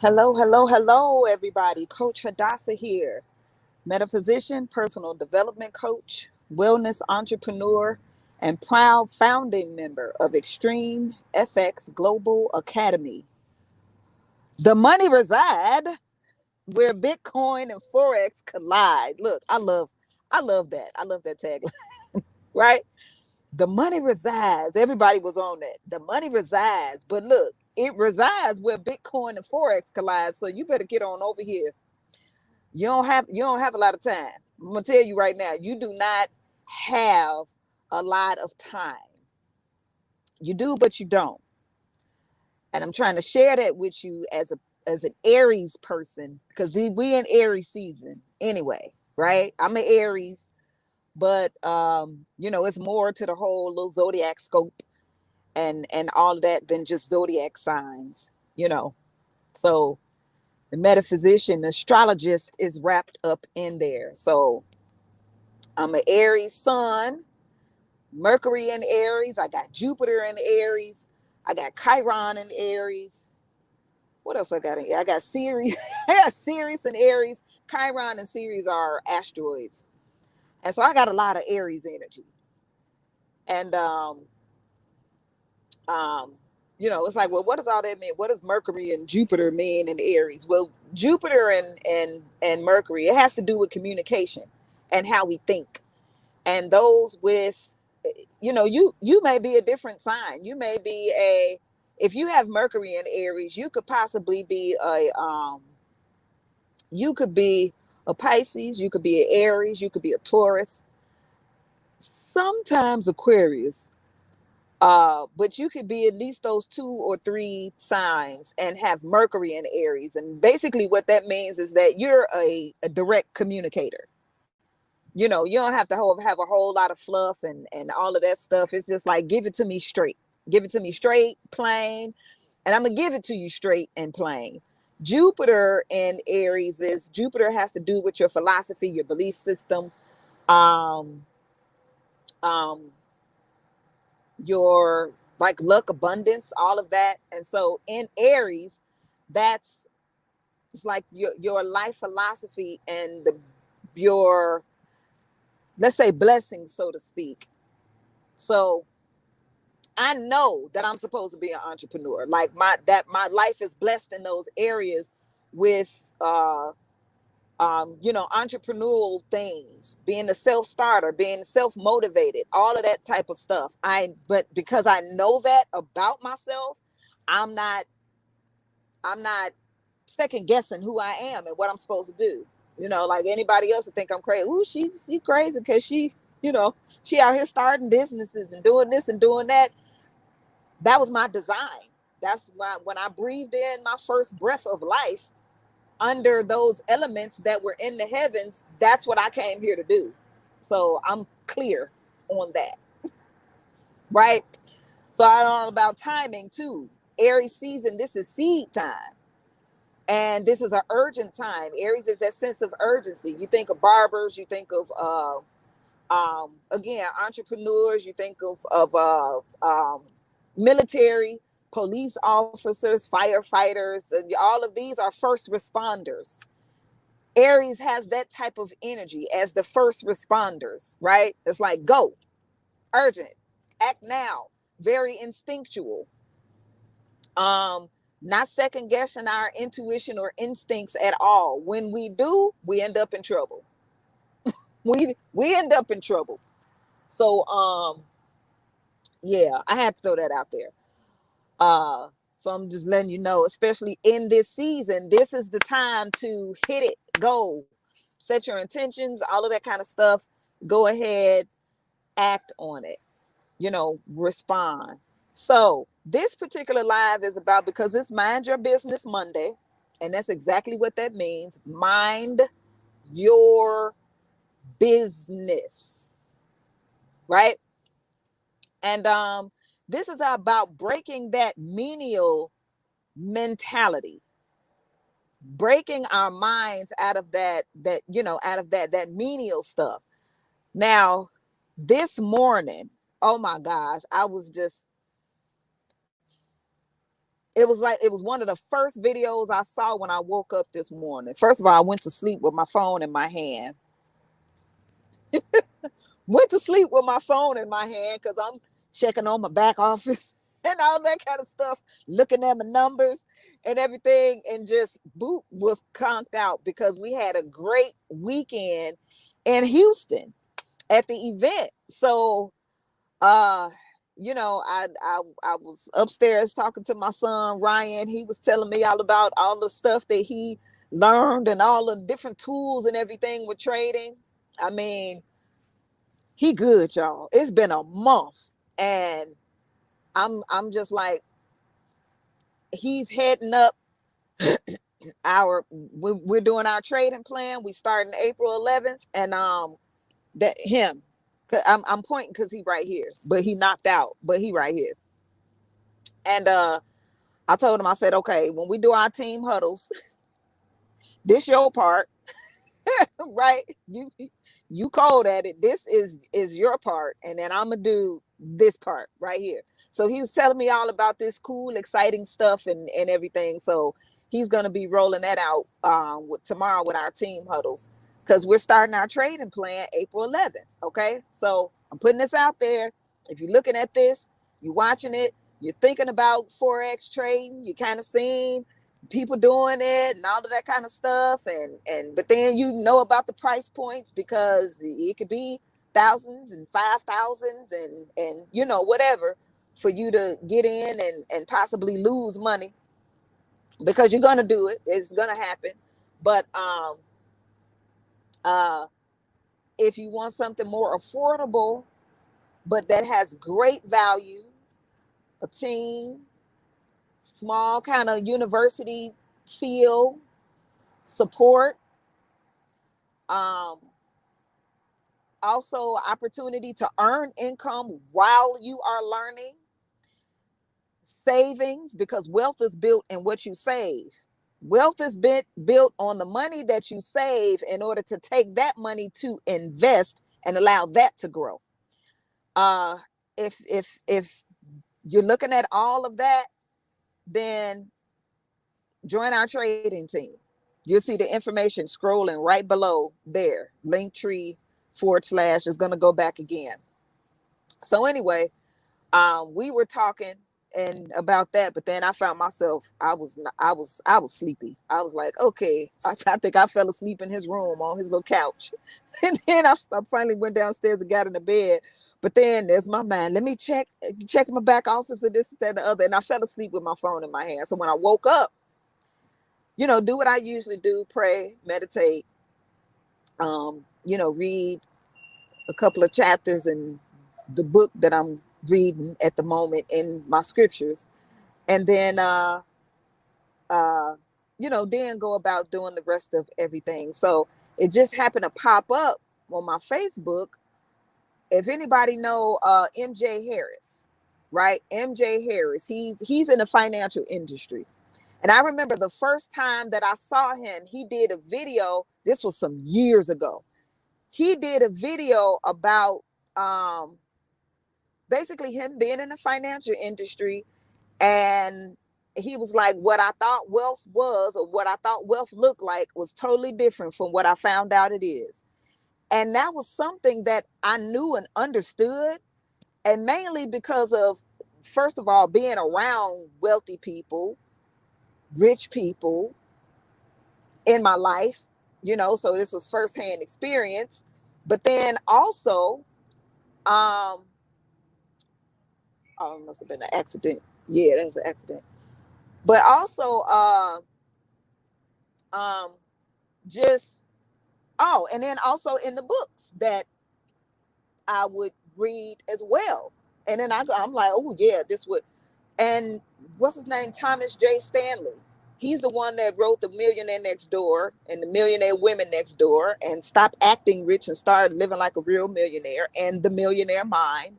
Hello, hello, hello, everybody. Coach Hadassah here, metaphysician, personal development coach, wellness entrepreneur, and proud founding member of Extreme FX Global Academy. The money reside where Bitcoin and Forex collide. Look, I love that. I love that tagline, right? The money resides. Everybody was on that. The money resides, but look, it resides where Bitcoin and Forex collide. So you better get on over here. You don't have a lot of time. I'm gonna tell you right now, you do not have a lot of time. You do, but you don't. And I'm trying to share that with you as an Aries person, because we in Aries season anyway, right? I'm an Aries, but it's more to the whole little zodiac scope and all of that than just zodiac signs, you know. So the metaphysician, the astrologist is wrapped up in there. So I'm an Aries sun, Mercury in Aries. I got Jupiter in Aries. I got Chiron in Aries. What else I got in here? I got Ceres. I got Ceres in Aries. Chiron and Ceres are asteroids. And so I got a lot of Aries energy. And um, it's like, well, what does all that mean? What does Mercury and Jupiter mean in Aries? Well, Jupiter and Mercury, it has to do with communication and how we think. And those with, you may be a different sign. You may be if you have Mercury in Aries, you could possibly be you could be a Pisces, you could be an Aries, you could be a Taurus, sometimes Aquarius. But you could be at least those 2 or 3 signs and have Mercury in Aries. And basically what that means is that you're a direct communicator. You don't have to have a whole lot of fluff and all of that stuff. It's just like, give it to me straight. Give it to me straight, plain. And I'm going to give it to you straight and plain. Jupiter in Aries Jupiter has to do with your philosophy, your belief system, um, um, your like luck, abundance, all of that. And so in Aries, that's it's like your life philosophy and your, let's say, blessings, so to speak. So I know that I'm supposed to be an entrepreneur. Like my life is blessed in those areas with entrepreneurial things, being a self-starter, being self-motivated, all of that type of stuff. But because I know that about myself, I'm not I'm not second guessing who I am and what I'm supposed to do. Like anybody else would think I'm crazy. Ooh, she crazy because she out here starting businesses and doing this and doing that. That was my design. That's why when I breathed in my first breath of life under those elements that were in the heavens, that's what I came here to do. So I'm clear on that, right? So I know about timing too. Aries season, this is seed time. And this is an urgent time. Aries is that sense of urgency. You think of barbers, you think of again, entrepreneurs, you think of military, police officers, firefighters. All of these are first responders. Aries has that type of energy as the first responders, right? It's like, go, urgent, act now, very instinctual. Not second guessing our intuition or instincts at all. When we do, we end up in trouble. We end up in trouble. So yeah, I had to throw that out there. So I'm just letting you know, especially in this season, this is the time to hit it, go, set your intentions, all of that kind of stuff. Go ahead, act on it, respond. So this particular live is about, because it's Mind Your Business Monday, and that's exactly what that means. Mind your business, right? And this is about breaking that menial mentality, breaking our minds out of that menial stuff. Now, this morning, oh my gosh, I was just it was one of the first videos I saw when I woke up this morning. First of all, I went to sleep with my phone in my hand. Went to sleep with my phone in my hand because I'm checking on my back office and all that kind of stuff, looking at my numbers and everything, and just boot was conked out because we had a great weekend in Houston at the event. So uh I was upstairs talking to my son Ryan. He was telling me all about all the stuff that he learned and all the different tools and everything with trading. I mean, he good, y'all. It's been a month, and I'm just like, he's heading up we're doing our trading plan. We starting April 11th, and that him, I'm pointing because he right here, but he knocked out, but he right here. And I told him, I said, okay, when we do our team huddles, this your part. Right? You called at it. This is your part, and then I'm gonna do this part right here. So he was telling me all about this cool, exciting stuff and everything. So he's gonna be rolling that out tomorrow with our team huddles because we're starting our trading plan April 11th. Okay, so I'm putting this out there. If you're looking at this, you're watching it, you're thinking about forex trading, you kind of seeing people doing it and all of that kind of stuff, and but then you know about the price points because it could be thousands and 5,000s and whatever for you to get in and possibly lose money because you're gonna do it. It's gonna happen. But uh if you want something more affordable but that has great value, a team, small kind of university feel, support, um also opportunity to earn income while you are learning, savings, because wealth is built in what you save. Wealth is built on the money that you save in order to take that money to invest and allow that to grow. uh if you're looking at all of that, then join our trading team. You'll see the information scrolling right below there. Linktree / is going to go back again. So anyway, we were talking and about that, but then I found myself, I was sleepy. I was like, okay, I think I fell asleep in his room on his little couch. And then I finally went downstairs and got in the bed. But then there's my mind. Let me check my back office and this, that, and the other. And I fell asleep with my phone in my hand. So when I woke up, do what I usually do, pray, meditate, read a couple of chapters in the book that I'm reading at the moment in my scriptures, and then then go about doing the rest of everything. So it just happened to pop up on my Facebook. If anybody know MJ Harris, right? MJ Harris, he's in the financial industry. And I remember the first time that I saw him, he did a video. This was some years ago. He did a video about basically him being in the financial industry. And he was like, what I thought wealth was, or what I thought wealth looked like, was totally different from what I found out it is. And that was something that I knew and understood. And mainly because of, first of all, being around wealthy people, rich people in my life, so this was firsthand experience. But then also, oh, it must have been an accident. Yeah, that was an accident. But also, um, just, oh, and then also in the books that I would read as well. And then I'm like, oh yeah, this would. And what's his name? Thomas J. Stanley. He's the one that wrote The Millionaire Next Door and The Millionaire Women Next Door and Stop Acting Rich and Start Living Like a Real Millionaire and The Millionaire Mind.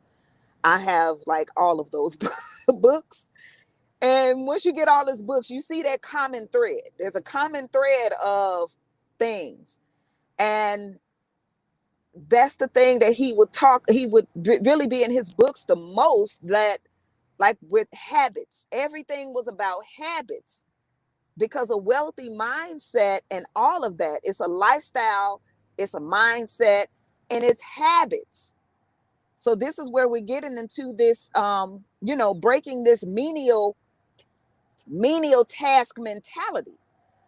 I have like all of those books. And once you get all these books, you see that common thread. There's a common thread of things. And that's the thing that he would really be in his books the most, that like with habits. Everything was about habits because a wealthy mindset and all of that, it's a lifestyle, it's a mindset, and it's habits. So this is where we're getting into this, breaking this menial task mentality.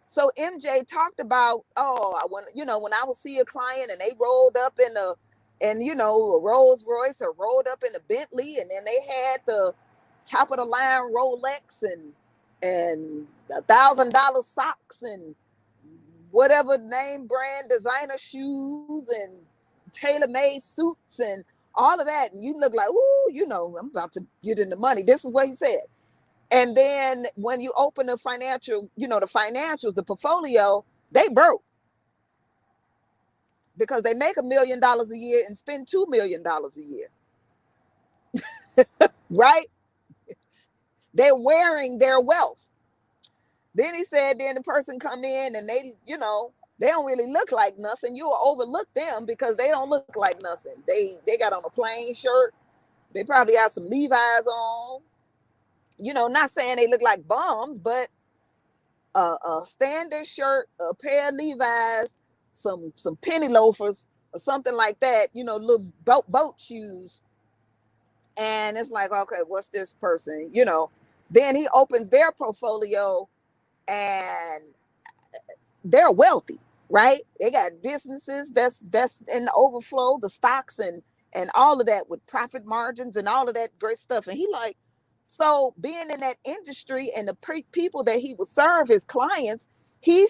So MJ talked about, oh, when I would see a client and they rolled up in a Rolls Royce or rolled up in a Bentley, and then they had the top of the line Rolex and $1,000 socks and whatever name brand designer shoes and tailor-made suits and all of that, and you look like, ooh, I'm about to get in the money. This is what he said. And then when you open the financials, the portfolio, they broke because they make $1 million a year and spend $2 million a year. Right? They're wearing their wealth. Then he said, then the person come in and they don't really look like nothing. You'll overlook them because they don't look like nothing. They got on a plain shirt. They probably have some Levi's on. Not saying they look like bums, but a standard shirt, a pair of Levi's, some penny loafers or something like that, little boat shoes. And it's like, okay, what's this person? Then he opens their portfolio and they're wealthy, right? They got businesses that's in the overflow, the stocks and all of that with profit margins and all of that great stuff. And he like, so being in that industry and the people that he would serve, his clients, he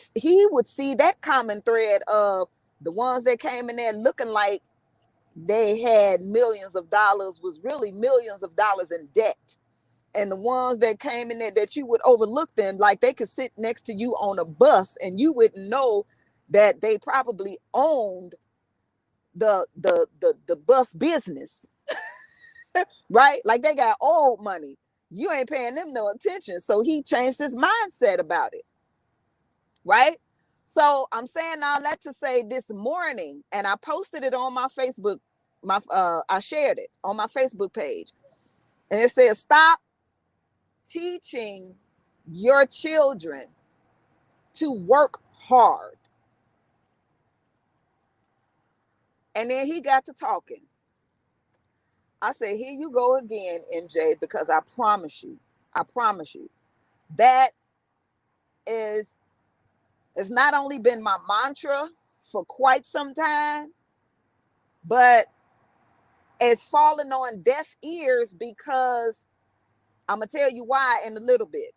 would see that common thread of the ones that came in there looking like they had millions of dollars was really millions of dollars in debt. And the ones that came in there that you would overlook them, like they could sit next to you on a bus and you wouldn't know that they probably owned the bus business. Right? Like they got old money. You ain't paying them no attention. So he changed his mindset about it. Right? So I'm saying all that to say this morning, and I posted it on my Facebook, I shared it on my Facebook page. And it says, stop teaching your children to work hard. And then he got to talking. I said, here you go again, MJ, because I promise you, that it's not only been my mantra for quite some time, but it's fallen on deaf ears because I'm going to tell you why in a little bit.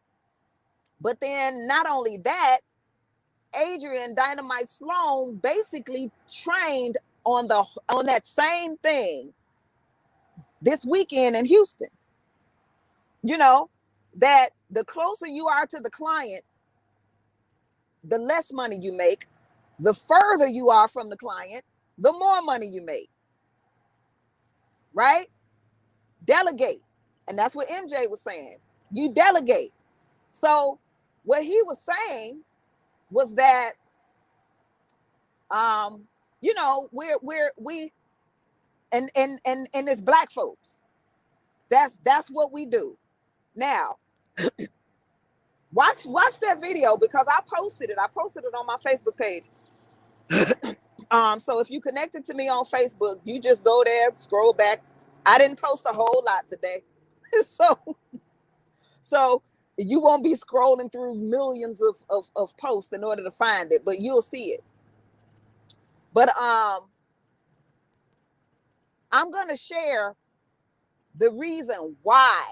But then not only that, Adrian Dynamite Sloan basically trained on that same thing this weekend in Houston. That the closer you are to the client, the less money you make. The further you are from the client, the more money you make. Right? Delegate. And that's what MJ was saying. You delegate. So what he was saying was that we and it's black folks. That's what we do. Now, watch that video because I posted it on my Facebook page. So if you connected to me on Facebook, you just go there, scroll back. I didn't post a whole lot today. So you won't be scrolling through millions of posts in order to find it, but you'll see it. But I'm going to share the reason why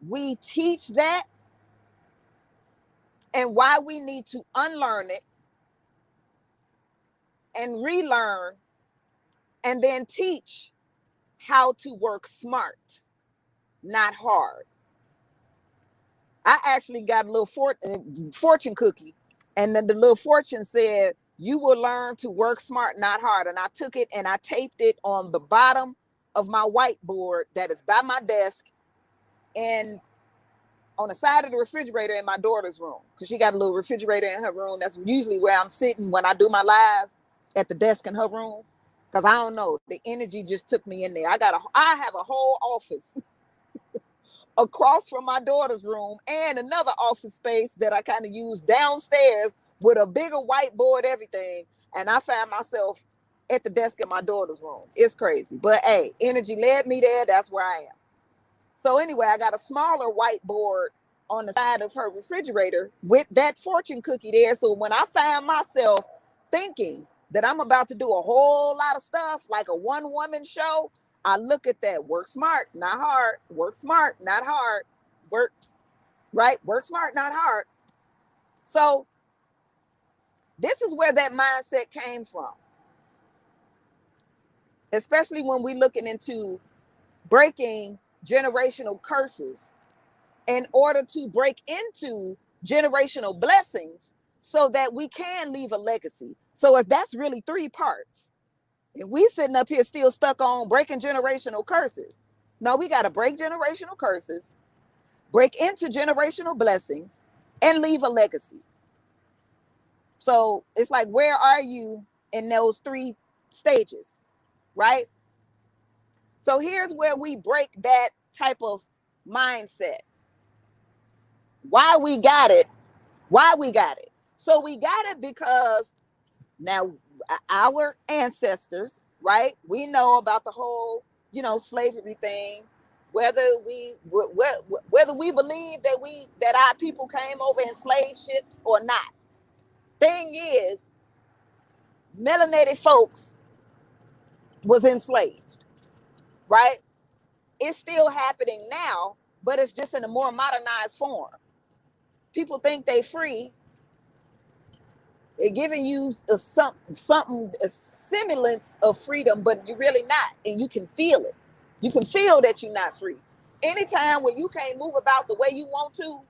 we teach that and why we need to unlearn it and relearn and then teach how to work smart, not hard. I actually got a little fortune cookie, and then the little fortune said, you will learn to work smart, not hard. And I took it and I taped it on the bottom of my whiteboard that is by my desk and on the side of the refrigerator in my daughter's room, because she got a little refrigerator in her room. That's usually where I'm sitting when I do my lives, at the desk in her room, because I don't know, the energy just took me in there. I have a whole office across from my daughter's room and another office space that I kind of use downstairs with a bigger whiteboard, everything. And I found myself at the desk in my daughter's room. It's crazy. But hey, energy led me there. That's where I am. So anyway, I got a smaller whiteboard on the side of her refrigerator with that fortune cookie there. So when I find myself thinking that I'm about to do a whole lot of stuff like a one-woman show, I look at that. Work smart, not hard. Work smart, not hard. Work right. Work smart, not hard. So this is where that mindset came from, especially when we're looking into breaking generational curses in order to break into generational blessings so that we can leave a legacy. So if that's really three parts. If we sitting up here still stuck on breaking generational curses, no, we got to break generational curses, break into generational blessings, and leave a legacy. So it's like, where are you in those three stages, right? So here's where we break that type of mindset. Why we got it. Why we got it. So we got it because now our ancestors, right? We know about the whole, slavery thing. Whether we believe that our people came over in slave ships or not. Thing is, melanated folks was enslaved, right? It's still happening now, but it's just in a more modernized form. People think they free. They're giving you a semblance of freedom, but you're really not, and you can feel it. You can feel that you're not free. Anytime when you can't move about the way you want to,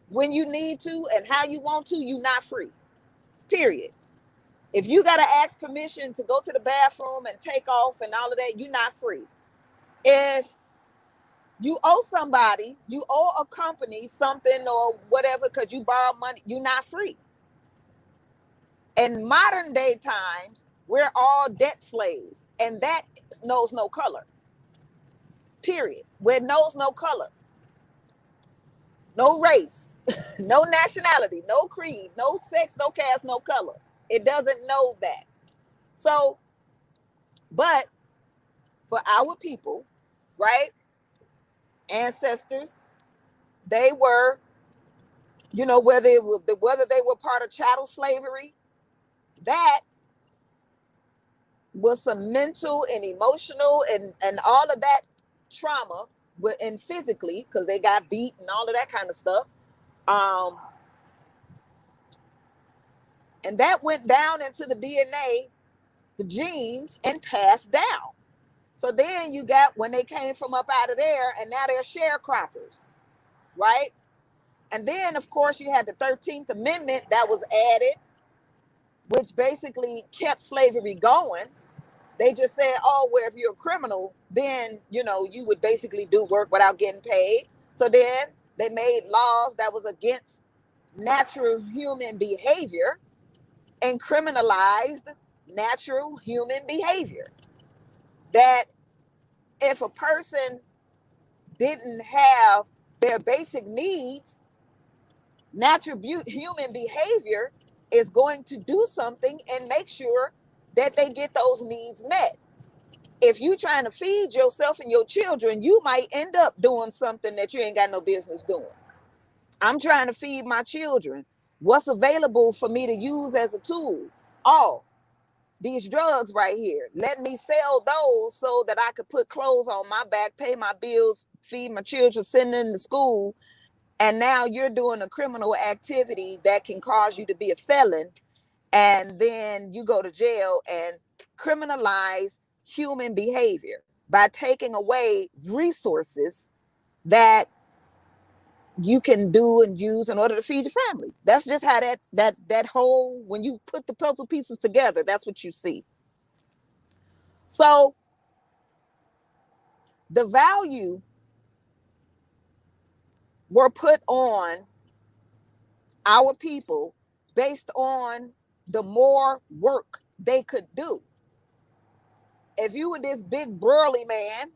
when you need to, and how you want to, you're not free. Period. If you got to ask permission to go to the bathroom and take off and all of that, you're not free. If you owe somebody, you owe a company something or whatever because you borrow money, you're not free. In modern day times, we're all debt slaves, and that knows no color. Period. Where it knows no color, no race, no nationality, no creed, no sex, no caste, no color. It doesn't know that. So, but for our people, right, ancestors, they were, whether they were part of chattel slavery, that was some mental and emotional and all of that trauma, and physically, because they got beat and all of that kind of stuff. And that went down into the DNA, the genes, and passed down. So then you got when they came from up out of there, and now they're sharecroppers, right? And then, of course, you had the 13th Amendment that was added, which basically kept slavery going. They just said, oh, well, if you're a criminal, then, you would basically do work without getting paid. So then they made laws that was against natural human behavior and criminalized natural human behavior. That if a person didn't have their basic needs, natural human behavior is going to do something and make sure that they get those needs met. If you're trying to feed yourself and your children, you might end up doing something that you ain't got no business doing. I'm trying to feed my children. What's available for me to use as a tool? Oh, these drugs right here. Let me sell those so that I could put clothes on my back, pay my bills, feed my children, send them to school. And now you're doing a criminal activity that can cause you to be a felon. And then you go to jail and criminalize human behavior by taking away resources that you can do and use in order to feed your family. That's just how that whole, when you put the puzzle pieces together, that's what you see. So the value were put on our people based on the more work they could do. If you were this big burly man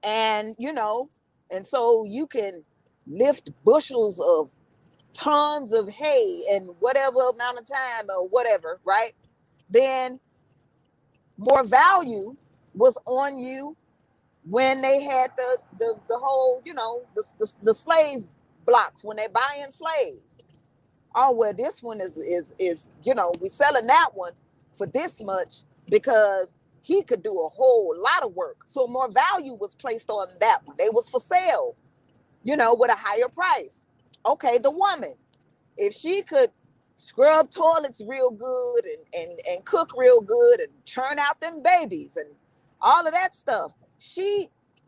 and And so you can lift bushels of tons of hay in whatever amount of time or whatever, right? Then more value was on you when they had the whole, the slave blocks, when they're buying slaves. Oh, well, this one is we selling that one for this much because he could do a whole lot of work. So more value was placed on that one. They was for sale, with a higher price. Okay, the woman, if she could scrub toilets real good and cook real good and churn out them babies and all of that stuff,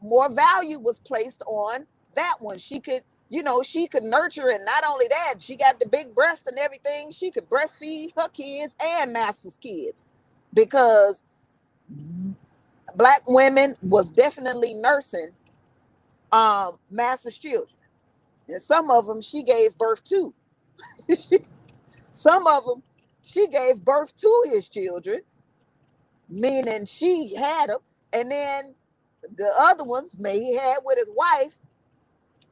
more value was placed on that one. She could nurture, and not only that, she got the big breast and everything. She could breastfeed her kids and master's kids, because Black women was definitely nursing master's children. And some of them she gave birth to. Some of them she gave birth to his children, meaning she had them. And then the other ones maybe he had with his wife,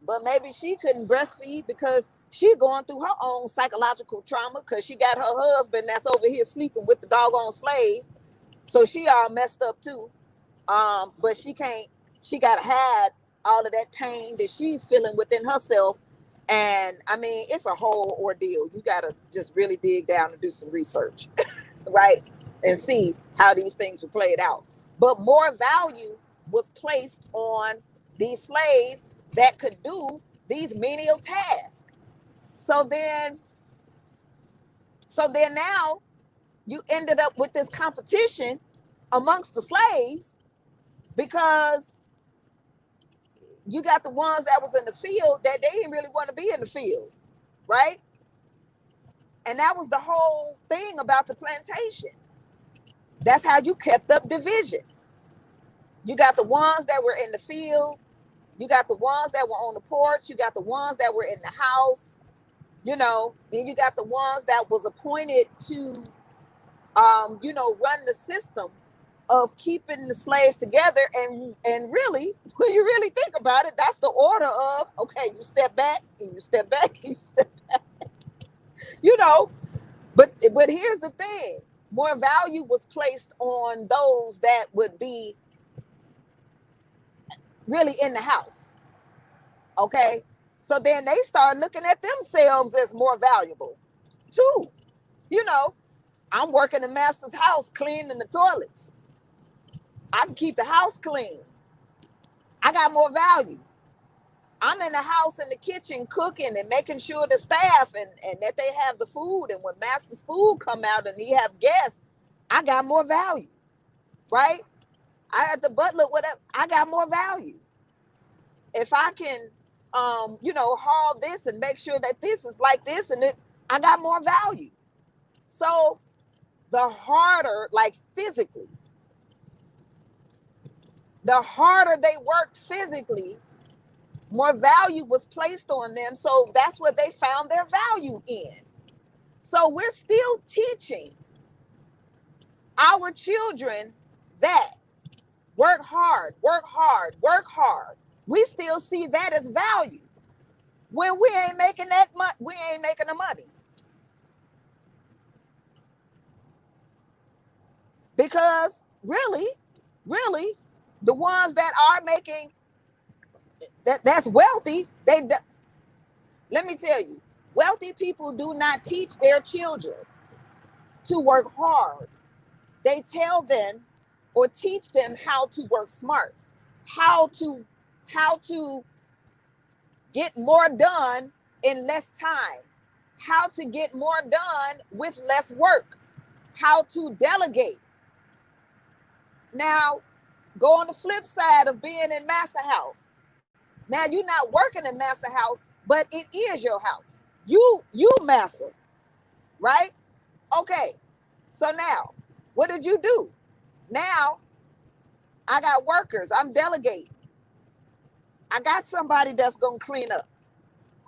but maybe she couldn't breastfeed because she going through her own psychological trauma, because she got her husband that's over here sleeping with the doggone slaves. So she all messed up too. But she gotta hide all of that pain that she's feeling within herself. And I mean, it's a whole ordeal. You gotta just really dig down and do some research, right? And see how these things were played out. But more value was placed on these slaves that could do these menial tasks. So then now you ended up with this competition amongst the slaves, because you got the ones that was in the field that they didn't really want to be in the field, right? And that was the whole thing about the plantation. That's how you kept up division. You got the ones that were in the field, you got the ones that were on the porch, you got the ones that were in the house, then you got the ones that was appointed to run the system of keeping the slaves together. And really, when you really think about it, that's the order of, okay, you step back and you step back and you step back. But here's the thing. More value was placed on those that would be really in the house. Okay? So then they start looking at themselves as more valuable too. I'm working the master's house cleaning the toilets. I can keep the house clean. I got more value. I'm in the house, in the kitchen, cooking and making sure the staff and that they have the food. And when master's food come out and he have guests, I got more value, right? I got the butler, whatever. I got more value. If I can, haul this and make sure that this is like this, I got more value. So the harder, like physically, the harder they worked physically, more value was placed on them. So that's what they found their value in. So we're still teaching our children that work hard, work hard, work hard. We still see that as value when we ain't making that much. We ain't making the money, because really, the ones that are making that's wealthy, let me tell you, wealthy people do not teach their children to work hard. They tell them or teach them how to work smart, how to get more done in less time, how to get more done with less work, how to delegate. Now, go on the flip side of being in Master House. Now, you're not working in Master House, but it is your house. You master, right? Okay. So now, what did you do? Now, I got workers. I'm delegating. I got somebody that's going to clean up.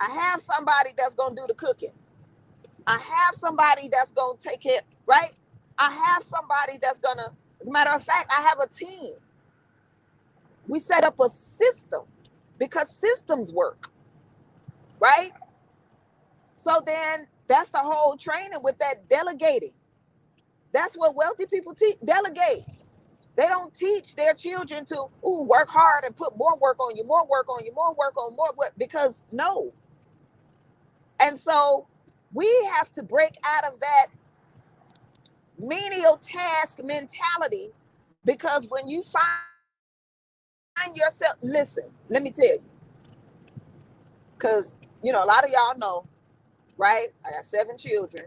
I have somebody that's going to do the cooking. I have somebody that's going to take care, right? I have somebody that's going to, as a matter of fact, I have a team. We set up a system because systems work, right? So then that's the whole training with that delegating. That's what wealthy people teach, delegate. They don't teach their children to work hard and put more work on you, more work on you, more work on more work, because no. And so we have to break out of that menial task mentality, because when you find yourself, listen, let me tell you, because a lot of y'all know, right? I got 7 children.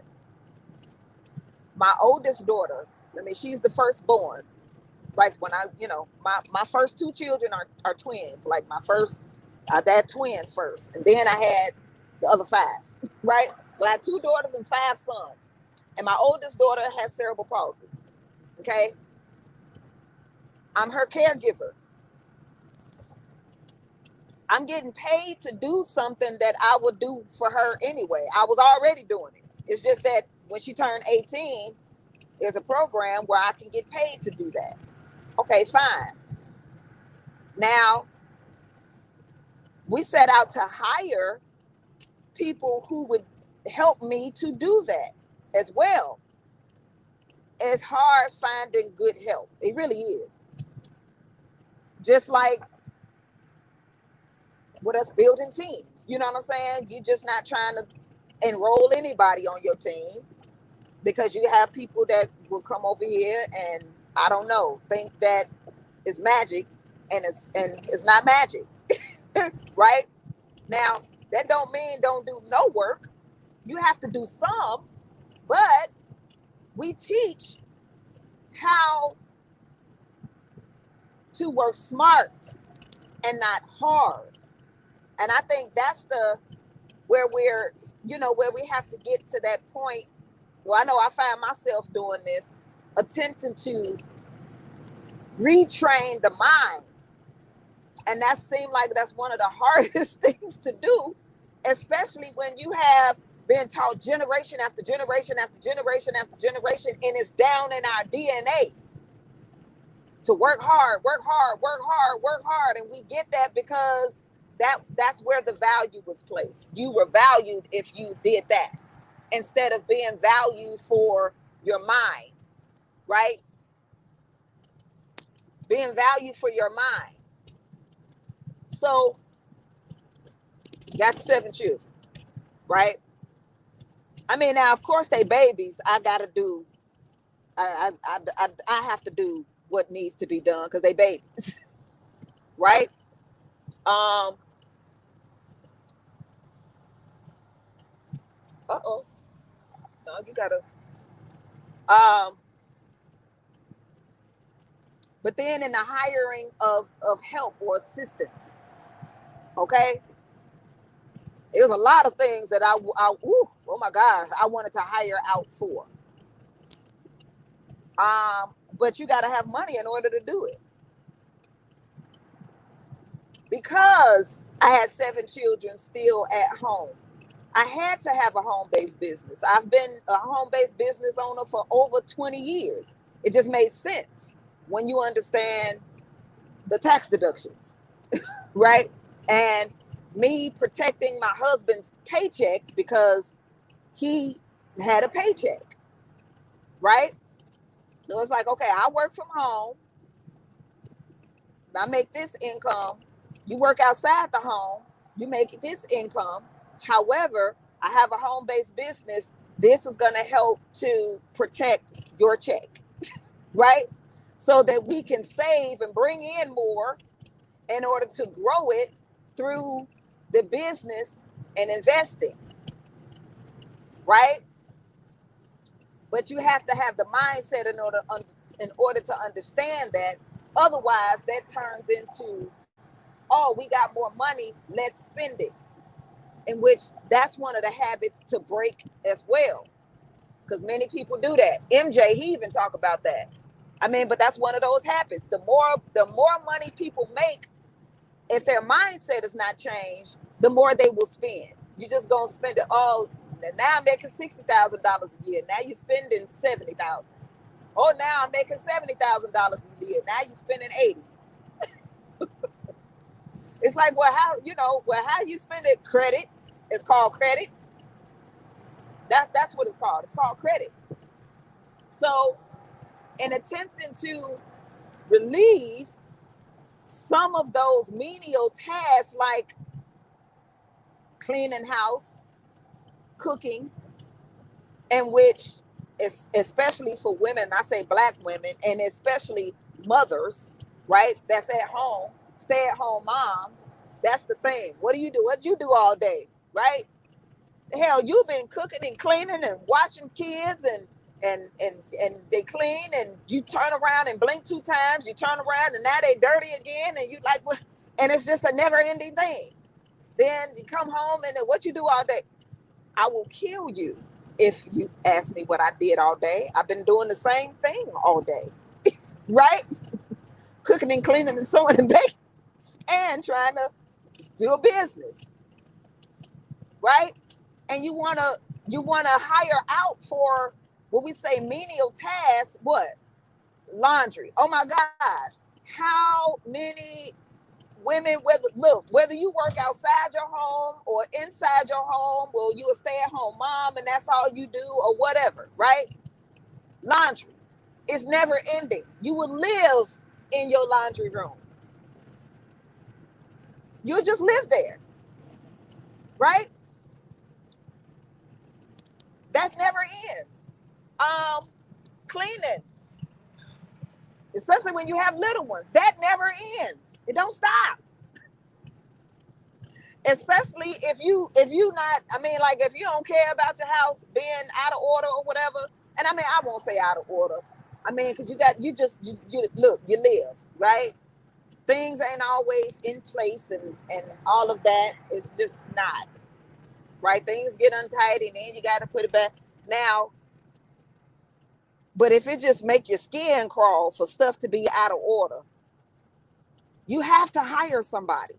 My oldest daughter, she's the firstborn. Like when my first 2 children are twins. Like my first, I had twins first, and then I had the other 5, right? So I had 2 daughters and 5 sons, and my oldest daughter has cerebral palsy. Okay, I'm her caregiver. I'm getting paid to do something that I would do for her anyway. I was already doing it. It's just that when she turned 18, there's a program where I can get paid to do that. Okay, fine. Now, we set out to hire people who would help me to do that as well. It's hard finding good help. It really is. Just like with us building teams. You know what I'm saying? You're just not trying to enroll anybody on your team, because you have people that will come over here and, I don't know, think that it's magic, and it's not magic. Right? Now, that don't mean don't do no work. You have to do some, but we teach how to work smart and not hard. And I think that's the where we're, where we have to get to that point. Well, I know I find myself doing this, attempting to retrain the mind. And that seemed like that's one of the hardest things to do, especially when you have been taught generation after generation after generation after generation, and it's down in our DNA to work hard, work hard, work hard, work hard. And we get that because that's where the value was placed. You were valued if you did that, instead of being valued for your mind, right? Being valued for your mind. So, got 7 children, right? Now, of course, they babies. I gotta do. I have to do what needs to be done because they babies, right? Um. Oh. No, you gotta. Um. But then in the hiring of help or assistance, okay, it was a lot of things that oh my gosh, I wanted to hire out for. But you got to have money in order to do it. Because I had 7 children still at home, I had to have a home-based business. I've been a home-based business owner for over 20 years. It just made sense when you understand the tax deductions, right? And me protecting my husband's paycheck because he had a paycheck, right? So it's like, okay, I work from home. I make this income. You work outside the home. You make this income. However, I have a home-based business. This is going to help to protect your check, right? So that we can save and bring in more in order to grow it through the business and investing, right? But you have to have the mindset in order to understand that. Otherwise, that turns into, oh, we got more money, let's spend it. In which that's one of the habits to break as well, because many people do that. MJ, he even talk about that. But that's one of those habits. The more money people make, if their mindset is not changed, the more they will spend. You're just gonna spend it all. Now I'm making $60,000 a year. Now you're spending 70,000. Oh, now I'm making $70,000 a year. Now you're spending 80. It's like, well, how you spend it? Credit. It's called credit. That's what it's called. It's called credit. So, in attempting to relieve some of those menial tasks like cleaning house, cooking, in which is especially for women, I say black women, and especially mothers, right? That's at home, stay at home moms. That's the thing. What do you do? What you do all day, right? Hell, you've been cooking and cleaning and watching kids and they clean and you turn around and blink 2 times, you turn around and now they dirty again and you like what, and it's just a never ending thing. Then you come home and what you do all day. I will kill you if you ask me what I did all day. I've been doing the same thing all day, right? Cooking and cleaning and sewing and baking and trying to do a business, right? And you wanna hire out for what we say menial tasks. What? Laundry. Oh my gosh, how many women, whether you work outside your home or inside your home, or you a stay-at-home mom and that's all you do or whatever, right? Laundry. It's never ending. You will live in your laundry room. You'll just live there, right? That never ends. Cleaning, especially when you have little ones, that never ends. It don't stop. Especially if you not, I mean, like if you don't care about your house being out of order or whatever. And I mean, I won't say out of order. I mean, because you look, you live, right? Things ain't always in place and all of that. It's just not, right? Things get untidy and then you got to put it back. Now, but if it just make your skin crawl for stuff to be out of order, you have to hire somebody.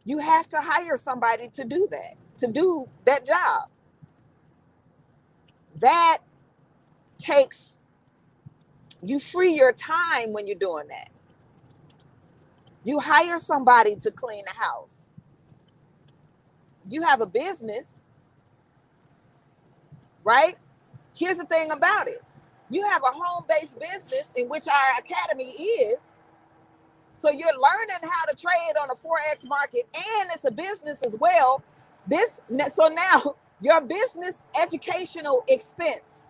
You have to hire somebody to do that job. That takes, you free your time when you're doing that. You hire somebody to clean the house. You have a business, right? Here's the thing about it. You have a home-based business in which our academy is. So you're learning how to trade on a Forex market and it's a business as well. So now your business educational expense,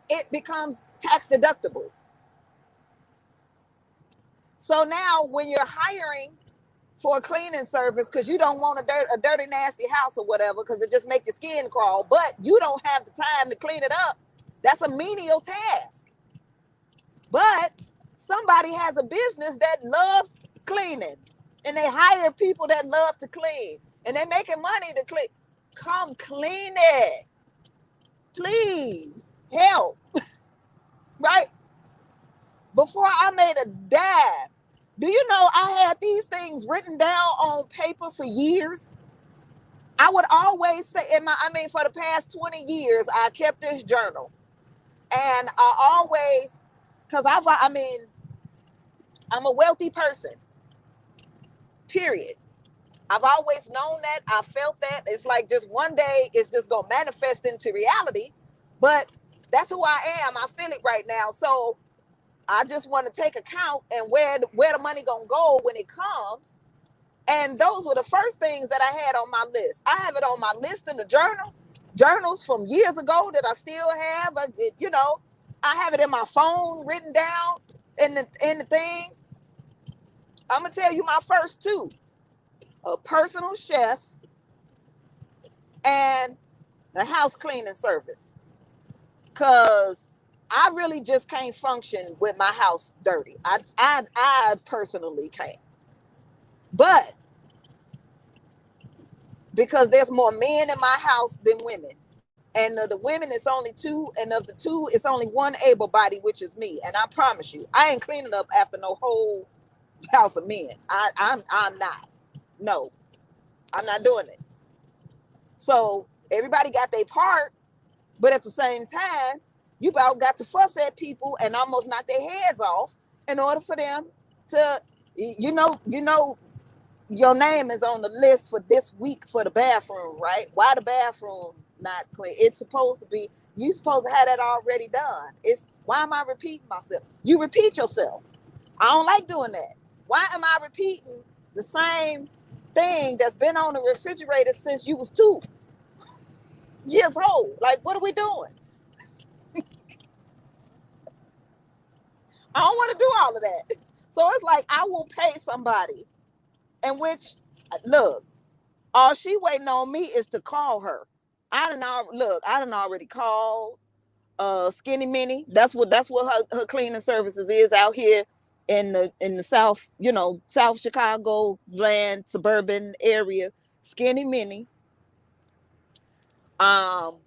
it becomes tax deductible. So now when you're hiring for a cleaning service, because you don't want a dirty, nasty house or whatever, because it just makes your skin crawl, but you don't have the time to clean it up, that's a menial task. But somebody has a business that loves cleaning and they hire people that love to clean and they're making money to clean. Come clean it. Please help. Right? Before I made a dime, do you know I had these things written down on paper for years? I would always say for the past 20 years, I kept this journal. And I always, because I'm a wealthy person, period. I've always known that. I felt that. It's like just one day it's just going to manifest into reality. But that's who I am. I feel it right now. So I just want to take account and where the money going to go when it comes. And those were the first things that I had on my list. I have it on my list in the journals from years ago that I still have. I have it in my phone written down in the thing. I'm going to tell you my first two. A personal chef and the house cleaning service. Because I really just can't function with my house dirty. I personally can't. But because there's more men in my house than women. And of the women, it's only two. And of the two, it's only one able body, which is me. And I promise you, I ain't cleaning up after no whole house of men. I'm not. No, I'm not doing it. So everybody got their part, but at the same time, you about got to fuss at people and almost knock their heads off in order for them to You know, your name is on the list for this week for the bathroom, right? Why the bathroom not clean? It's supposed to be. You supposed to have that already done. It's why am I repeating myself? You repeat yourself. I don't like doing that. Why am I repeating the same thing that's been on the refrigerator since you was 2 years old? Like, what are we doing? I don't want to do all of that. So it's like I will pay somebody, in which, look, all she waiting on me is to call her. I done already called Skinny Minnie. That's what her cleaning services is out here in the South, South Chicago land, suburban area. Skinny Minnie. Um,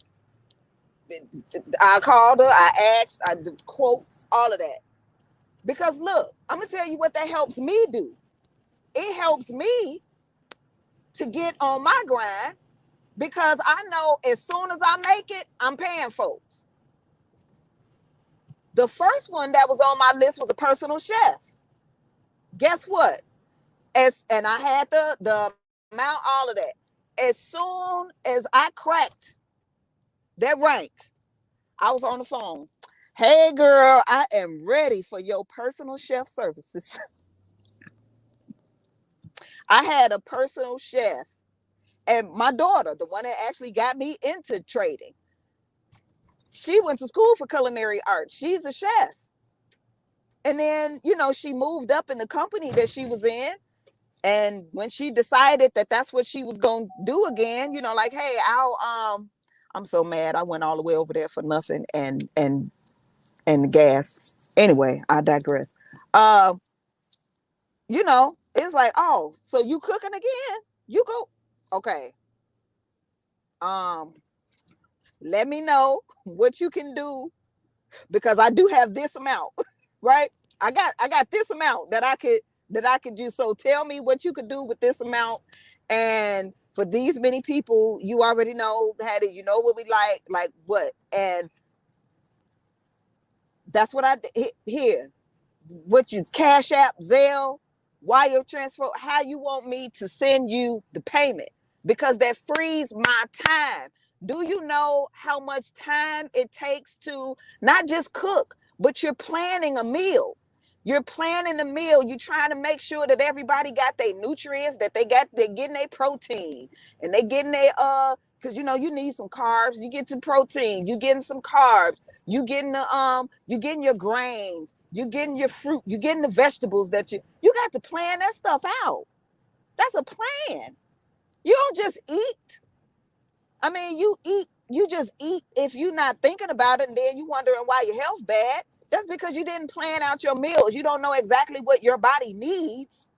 I called her. I asked. I did quotes, all of that. Because look, I'm gonna tell you what that helps me do. It helps me to get on my grind because I know as soon as I make it, I'm paying folks. The first one that was on my list was a personal chef. Guess what? And I had the amount, all of that. As soon as I cracked that rank, I was on the phone. Hey girl, I am ready for your personal chef services. I had a personal chef. And my daughter, the one that actually got me into trading, she went to school for culinary arts. She's a chef. And then, she moved up in the company that she was in. And when she decided that that's what she was going to do again, like, hey, I'm so mad. I went all the way over there for nothing and the gas. Anyway, I digress. It's like, oh, so you cooking again? You go, okay. Um, Let me know what you can do because I do have this amount, right? I got this amount that I could do. So tell me what you could do with this amount. And for these many people, you already know how to, what we like what. And that's what I did here. What you Cash App, Zelle, wire transfer, how you want me to send you the payment because that frees my time. Do you know how much time it takes to not just cook, but you're planning a meal? You're planning a meal. You're trying to make sure that everybody got their nutrients, that they're getting their protein and they getting their because you need some carbs. You get some protein, you getting some carbs, you getting your grains, you getting your fruit, you getting the vegetables that you got to plan that stuff out. That's a plan. You don't just eat. I mean, you just eat if you're not thinking about it, and then you wondering why your health bad. That's because you didn't plan out your meals. You don't know exactly what your body needs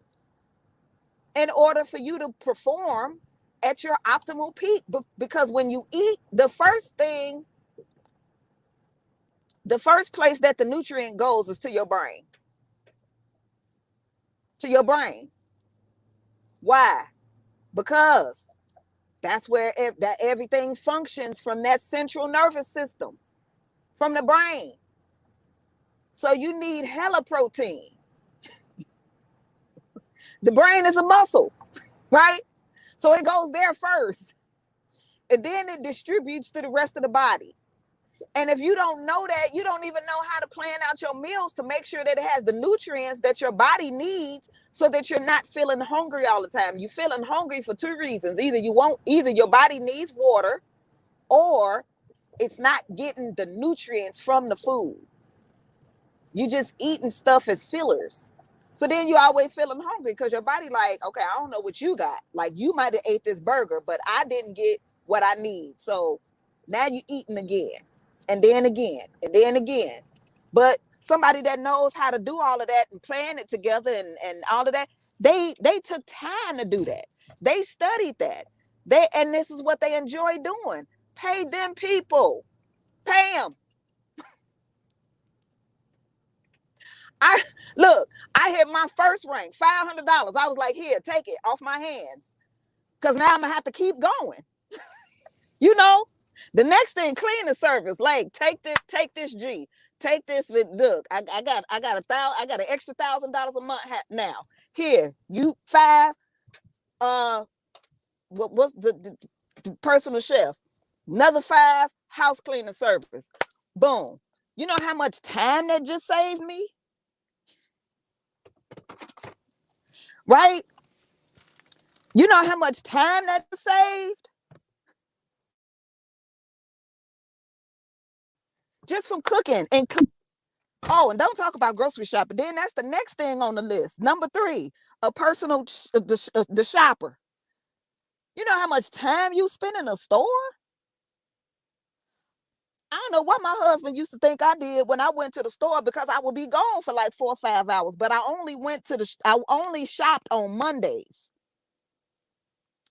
in order for you to perform at your optimal peak. Because when you eat, the first place that the nutrient goes is to your brain. To your brain. Why? Because that's where that everything functions from that central nervous system, from the brain. So you need hella protein. The brain is a muscle, right? So it goes there first. And then it distributes to the rest of the body. And if you don't know that, you don't even know how to plan out your meals to make sure that it has the nutrients that your body needs so that you're not feeling hungry all the time. You're feeling hungry for 2 reasons. Either your body needs water or it's not getting the nutrients from the food. You just eating stuff as fillers. So then you always feeling hungry because your body like, okay, I don't know what you got. Like you might have ate this burger, but I didn't get what I need. So now you eating again and then again and then again. But somebody that knows how to do all of that and plan it together and all of that, they took time to do that. They studied that. And this is what they enjoy doing. Pay them people. Pay them. I look, I hit my first rank, $500. I was like, here, take it off my hands. Because now I'm gonna have to keep going. You know, the next thing, cleaning service. Like, take this G. Take this with look. I got an extra $1,000 a month now. Here, you 5, what's the personal chef, another 5 house cleaning service. Boom. You know how much time that just saved me, right? You know how much time that saved just from cooking and oh, and don't talk about grocery shopping. Then that's the next thing on the list. Number 3, a personal the shopper. You know how much time you spend in a store? I don't know what my husband used to think I did when I went to the store, because I would be gone for like 4 or 5 hours. But I only shopped on Mondays.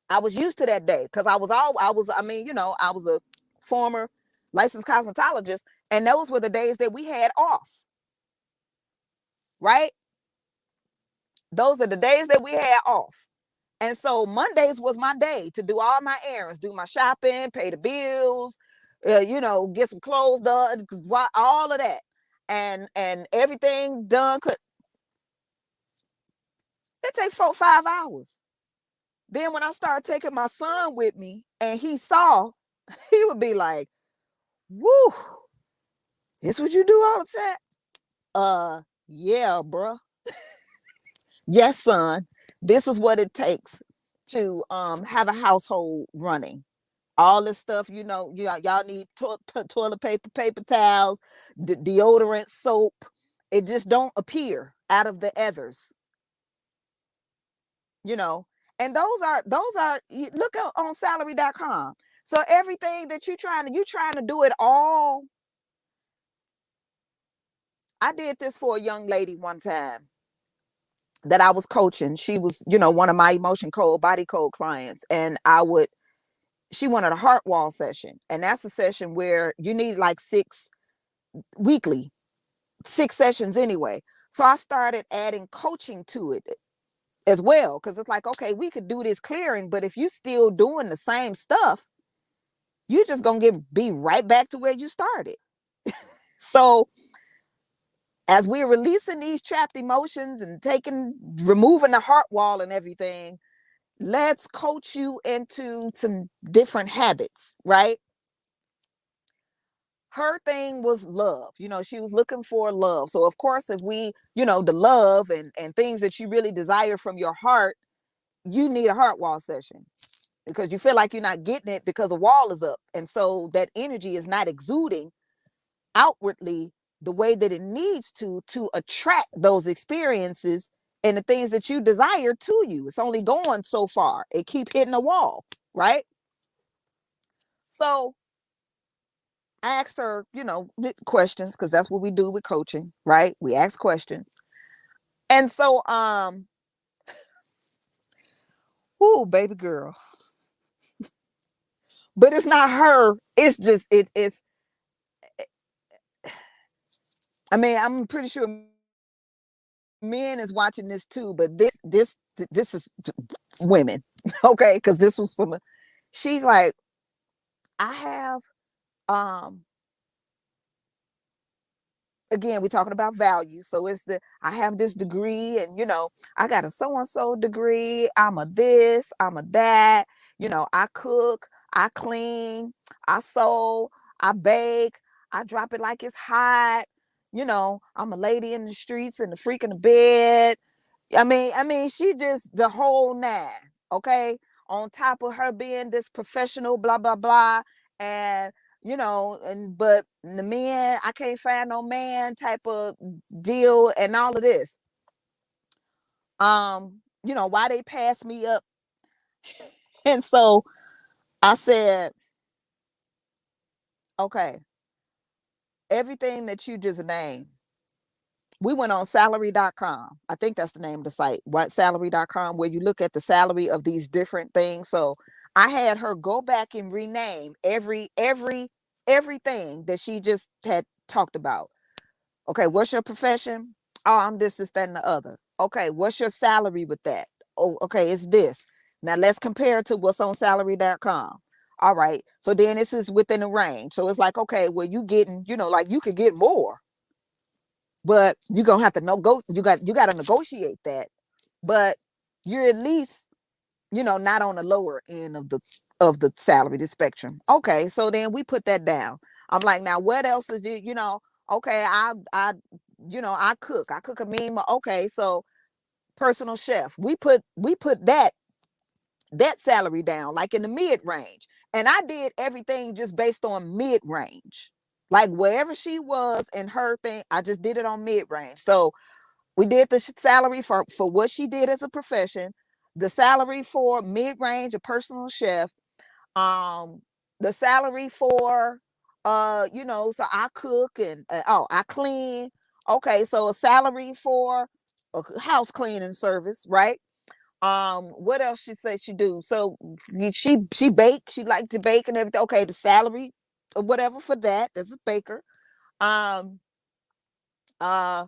I was used to that day because I was a former licensed cosmetologist, and those were the days that we had off, right? Those are the days that we had off. And so Mondays was my day to do all my errands, do my shopping, pay the bills, get some clothes done, all of that. And everything done could it take 4 or 5 hours. Then when I started taking my son with me and he saw, he would be like, woo, this what you do all the time? Yeah, bruh. Yes, son. This is what it takes to have a household running. All this stuff, y'all need toilet paper, paper towels, deodorant, soap. It just don't appear out of the others, you know. And those are look on salary.com. So everything that you trying to do it all. I did this for a young lady one time that I was coaching. She was, one of my emotion code, body code clients. And she wanted a heart wall session. And that's a session where you need like 6 weekly, 6 sessions anyway. So I started adding coaching to it as well. Cause it's like, okay, we could do this clearing, but if you still doing the same stuff, you're just going to be right back to where you started. So as we're releasing these trapped emotions and removing the heart wall and everything, let's coach you into some different habits, right? Her thing was love. She was looking for love. So of course, if the love and things that you really desire from your heart, you need a heart wall session because you feel like you're not getting it because the wall is up. And so that energy is not exuding outwardly the way that it needs to attract those experiences and the things that you desire to you. It's only going so far. It keep hitting a wall, right? So I asked her, questions, because that's what we do with coaching, right? We ask questions. And so, baby girl. But it's not her. It's just, it's, I mean, I'm pretty sure men is watching this too, but this is women, okay? Because this was from she's like, I have, again, we're talking about value. So I have this degree and, I got a so-and-so degree. I'm a this, I'm a that, I cook, I clean, I sew, I bake, I drop it like it's hot. I'm a lady in the streets and the freak in the bed. I mean, she just the whole 9, okay? On top of her being this professional, blah, blah, blah. And but the men, I can't find no man type of deal and all of this. Why they passed me up. And so I said, okay, everything that you just named, we went on salary.com. I think that's the name of the site, right? Salary.com, where you look at the salary of these different things. So I had her go back and rename everything that she just had talked about. Okay, what's your profession? Oh, I'm this, that, and the other. Okay, what's your salary with that? Oh, okay, it's this. Now let's compare it to what's on salary.com. All right. So then this is within a range. So it's like, okay, well, you getting, like you could get more, but you're gonna have to go, you got to negotiate that. but you're at least, not on the lower end of the salary, the spectrum. Okay, so then we put that down. I'm like, now what else is it? Okay, I cook a meal. Okay, so personal chef. We put that salary down, like in the mid range. And I did everything just based on mid range. Like wherever she was in her thing, I just did it on mid range. So we did the salary for what she did as a profession, the salary for mid range, a personal chef, um, the salary for so I cook and I clean. Okay, so a salary for a house cleaning service, right? What else she said she do? So she bake, she liked to bake and everything. Okay, the salary or whatever for that, as a baker. um uh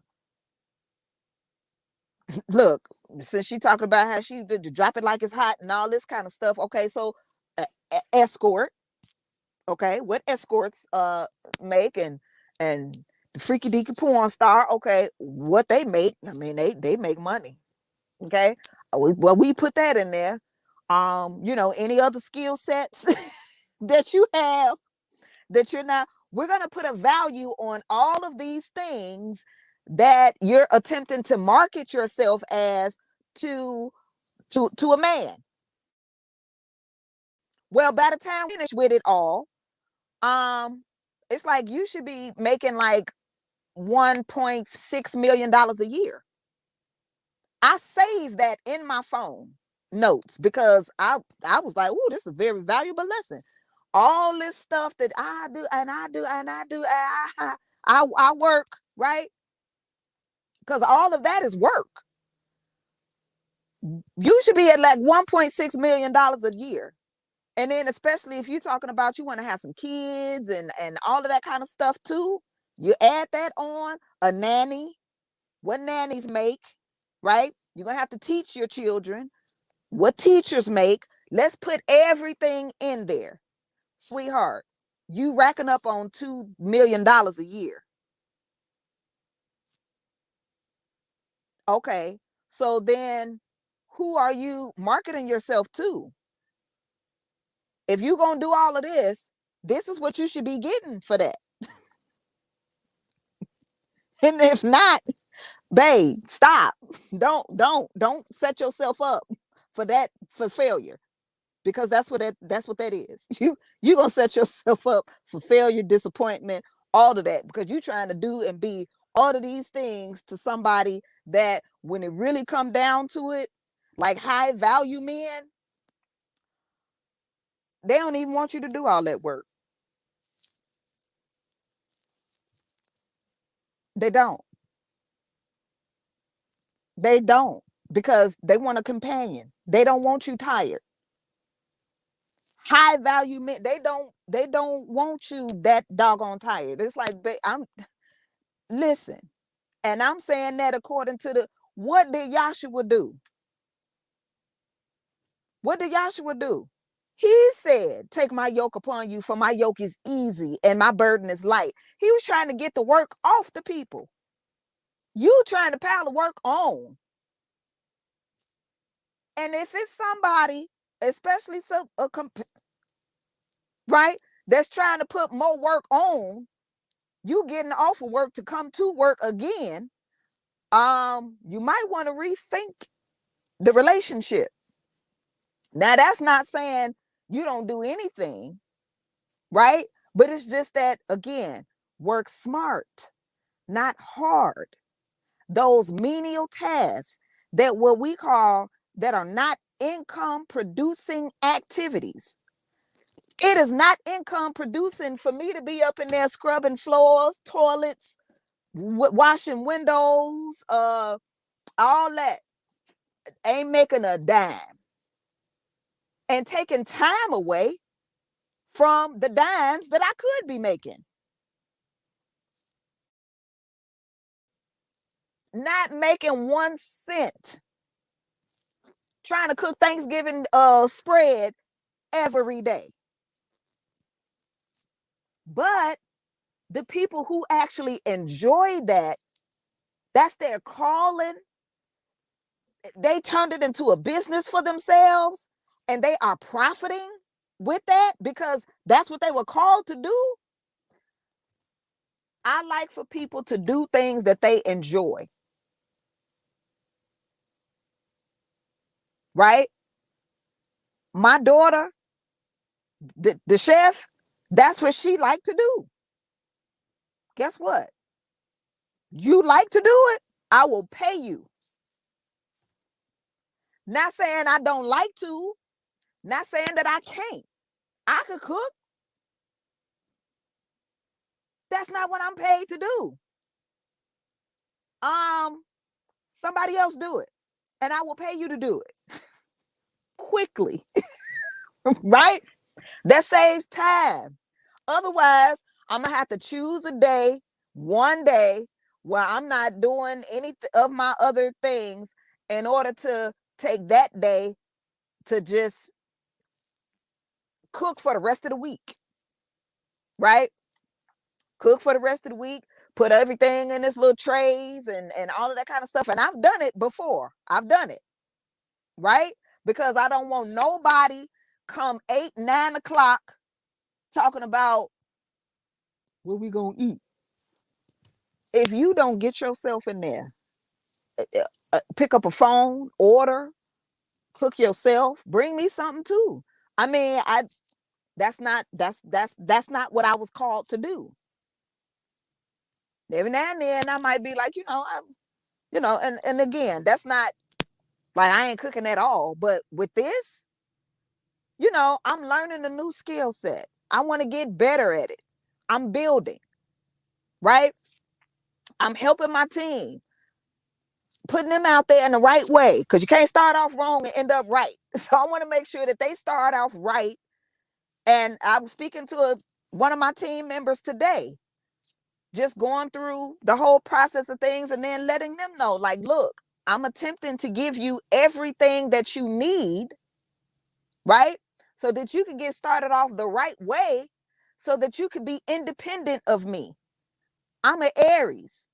Look, since she talking about how she did to drop it like it's hot and all this kind of stuff. Okay, so uh, escort. Okay, what escorts make, and the freaky deaky porn star. Okay, what they make? I mean, they make money. Okay, well, we put that in there. Any other skill sets that you have that you're not, we're going to put a value on all of these things that you're attempting to market yourself as to to a man. Well, by the time we finish with it all, um it's like you should be making like $1.6 million a year. I saved that in my phone notes because I was like, oh, this is a very valuable lesson. All this stuff that I do and I do and I do, I work, right? Because all of that is work. You should be at like $1.6 million a year. And then especially if you're talking about you want to have some kids and all of that kind of stuff too, you add that on. A nanny, what nannies make, right? You're gonna have to teach your children what teachers make. Let's put everything in there, sweetheart. You racking up on $2 million a year. Okay, so then who are you marketing yourself to? If you're gonna do all of this is what you should be getting for that. And if not, babe, stop. Don't set yourself up for that, for failure, because that's what that is. You gonna set yourself up for failure, disappointment, all of that, because you're trying to do and be all of these things to somebody that when it really come down to it, like high value men, they don't even want you to do all that work. They don't. They don't, because they want a companion. They don't want you tired. High value men, they don't want you that doggone tired. It's like, I'm listen, and I'm saying that according to the, what did Yahshua do? What did Yahshua do? He said, take my yoke upon you, for my yoke is easy and my burden is light. He was trying to get the work off the people. You trying to pile the work on. And if it's somebody, especially right, that's trying to put more work on, you getting off of work to come to work again, you might want to rethink the relationship. Now, that's not saying you don't do anything, right? But it's just that, again, work smart, not hard. Those menial tasks, that what we call, that are not income producing activities. It is not income producing for me to be up in there scrubbing floors, toilets, washing windows, all that. Ain't making a dime, and taking time away from the dimes that I could be making. Not making 1 cent trying to cook Thanksgiving spread every day. But the people who actually enjoy that, that's their calling, they turned it into a business for themselves, and they are profiting with that because that's what they were called to do. I like for people to do things that they enjoy, right? My daughter, the chef, that's what she liked to do. Guess what? You like to do it, I will pay you. Not saying I don't like to, not saying that I can't. I could cook. That's not what I'm paid to do. Um, Somebody else do it, and I will pay you to do it quickly, right? That saves time. Otherwise, I'm gonna have to choose a day, one day, where I'm not doing any of my other things in order to take that day to just cook for the rest of the week, right? Cook for the rest of the week, put everything in this little trays and all of that kind of stuff. And I've done it before. I've done it, right? Because I don't want nobody come 8, 9 o'clock talking about what we gonna eat. If you don't get yourself in there, pick up a phone, order, cook yourself, bring me something too. I mean, I that's not what I was called to do. Every now and then I might be like, and again, that's not like I ain't cooking at all. But with this, I'm learning a new skill set. I want to get better at it. I'm building, right? I'm helping my team, putting them out there in the right way, because you can't start off wrong and end up right. So I want to make sure that they start off right. And I'm speaking to one of my team members today, just going through the whole process of things and then letting them know, like, look, I'm attempting to give you everything that you need, right? So that you can get started off the right way, so that you can be independent of me. I'm an Aries.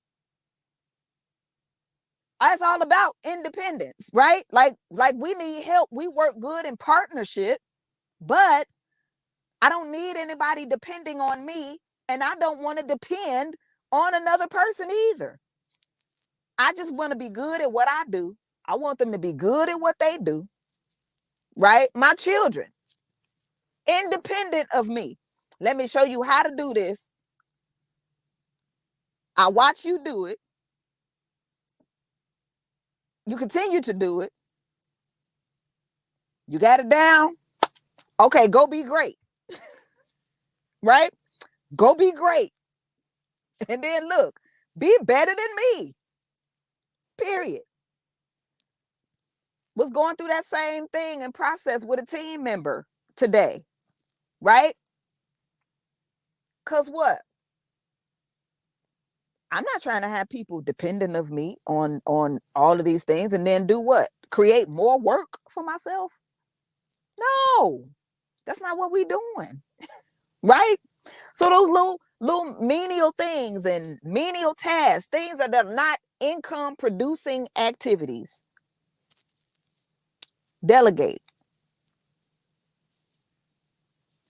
It's all about independence, right? Like we need help. We work good in partnership, but I don't need anybody depending on me, and I don't want to depend on another person either. I just want to be good at what I do. I want them to be good at what they do, right? My children, independent of me. Let me show you how to do this. I watch you do it. You continue to do it. You got it down. Okay, go be great, right? Go be great. And then look, be better than me, period. Was going through that same thing and process with a team member today, right? Because what? I'm not trying to have people dependent of me on all of these things and then do what? Create more work for myself? No, that's not what we doing, right? So those little menial things and menial tasks, things that are not income producing activities, delegate.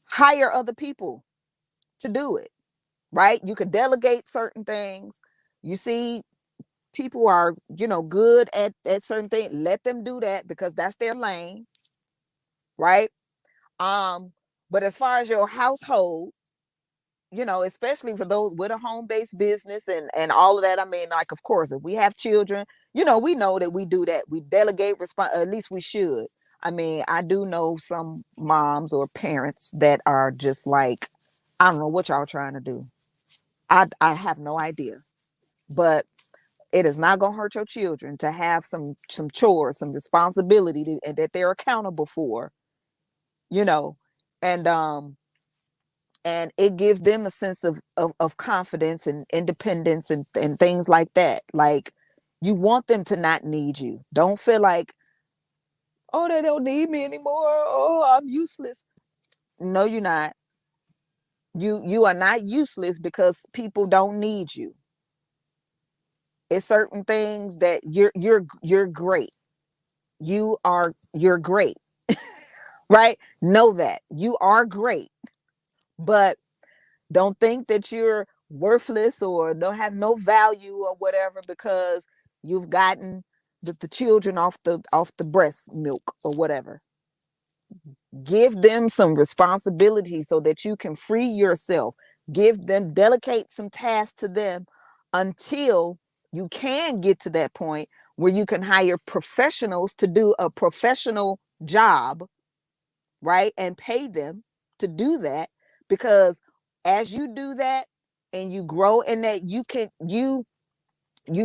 Hire other people to do it, right? You could delegate certain things. You see people are, good at certain things, let them do that because that's their lane, right? But as far as your household, especially for those with a home-based business and all of that, I mean, like, of course, if we have children, we know that we do that. We delegate at least we should. I mean, I do know some moms or parents that are just like, I don't know what y'all trying to do. I have no idea. But it is not gonna hurt your children to have some chores, some responsibility and that they're accountable for, you know, and and it gives them a sense of confidence and independence and things like that. Like, you want them to not need you. Don't feel like, oh, they don't need me anymore. Oh, I'm useless. No, you're not. You are not useless because people don't need you. It's certain things that you're great. you're great, right? Know that you are great, but don't think that you're worthless or don't have no value or whatever because you've gotten the children off the breast milk or whatever. Give them some responsibility so that you can free yourself. Delegate some tasks to them until you can get to that point where you can hire professionals to do a professional job, right? And pay them to do that, because as you do that and you grow in that, you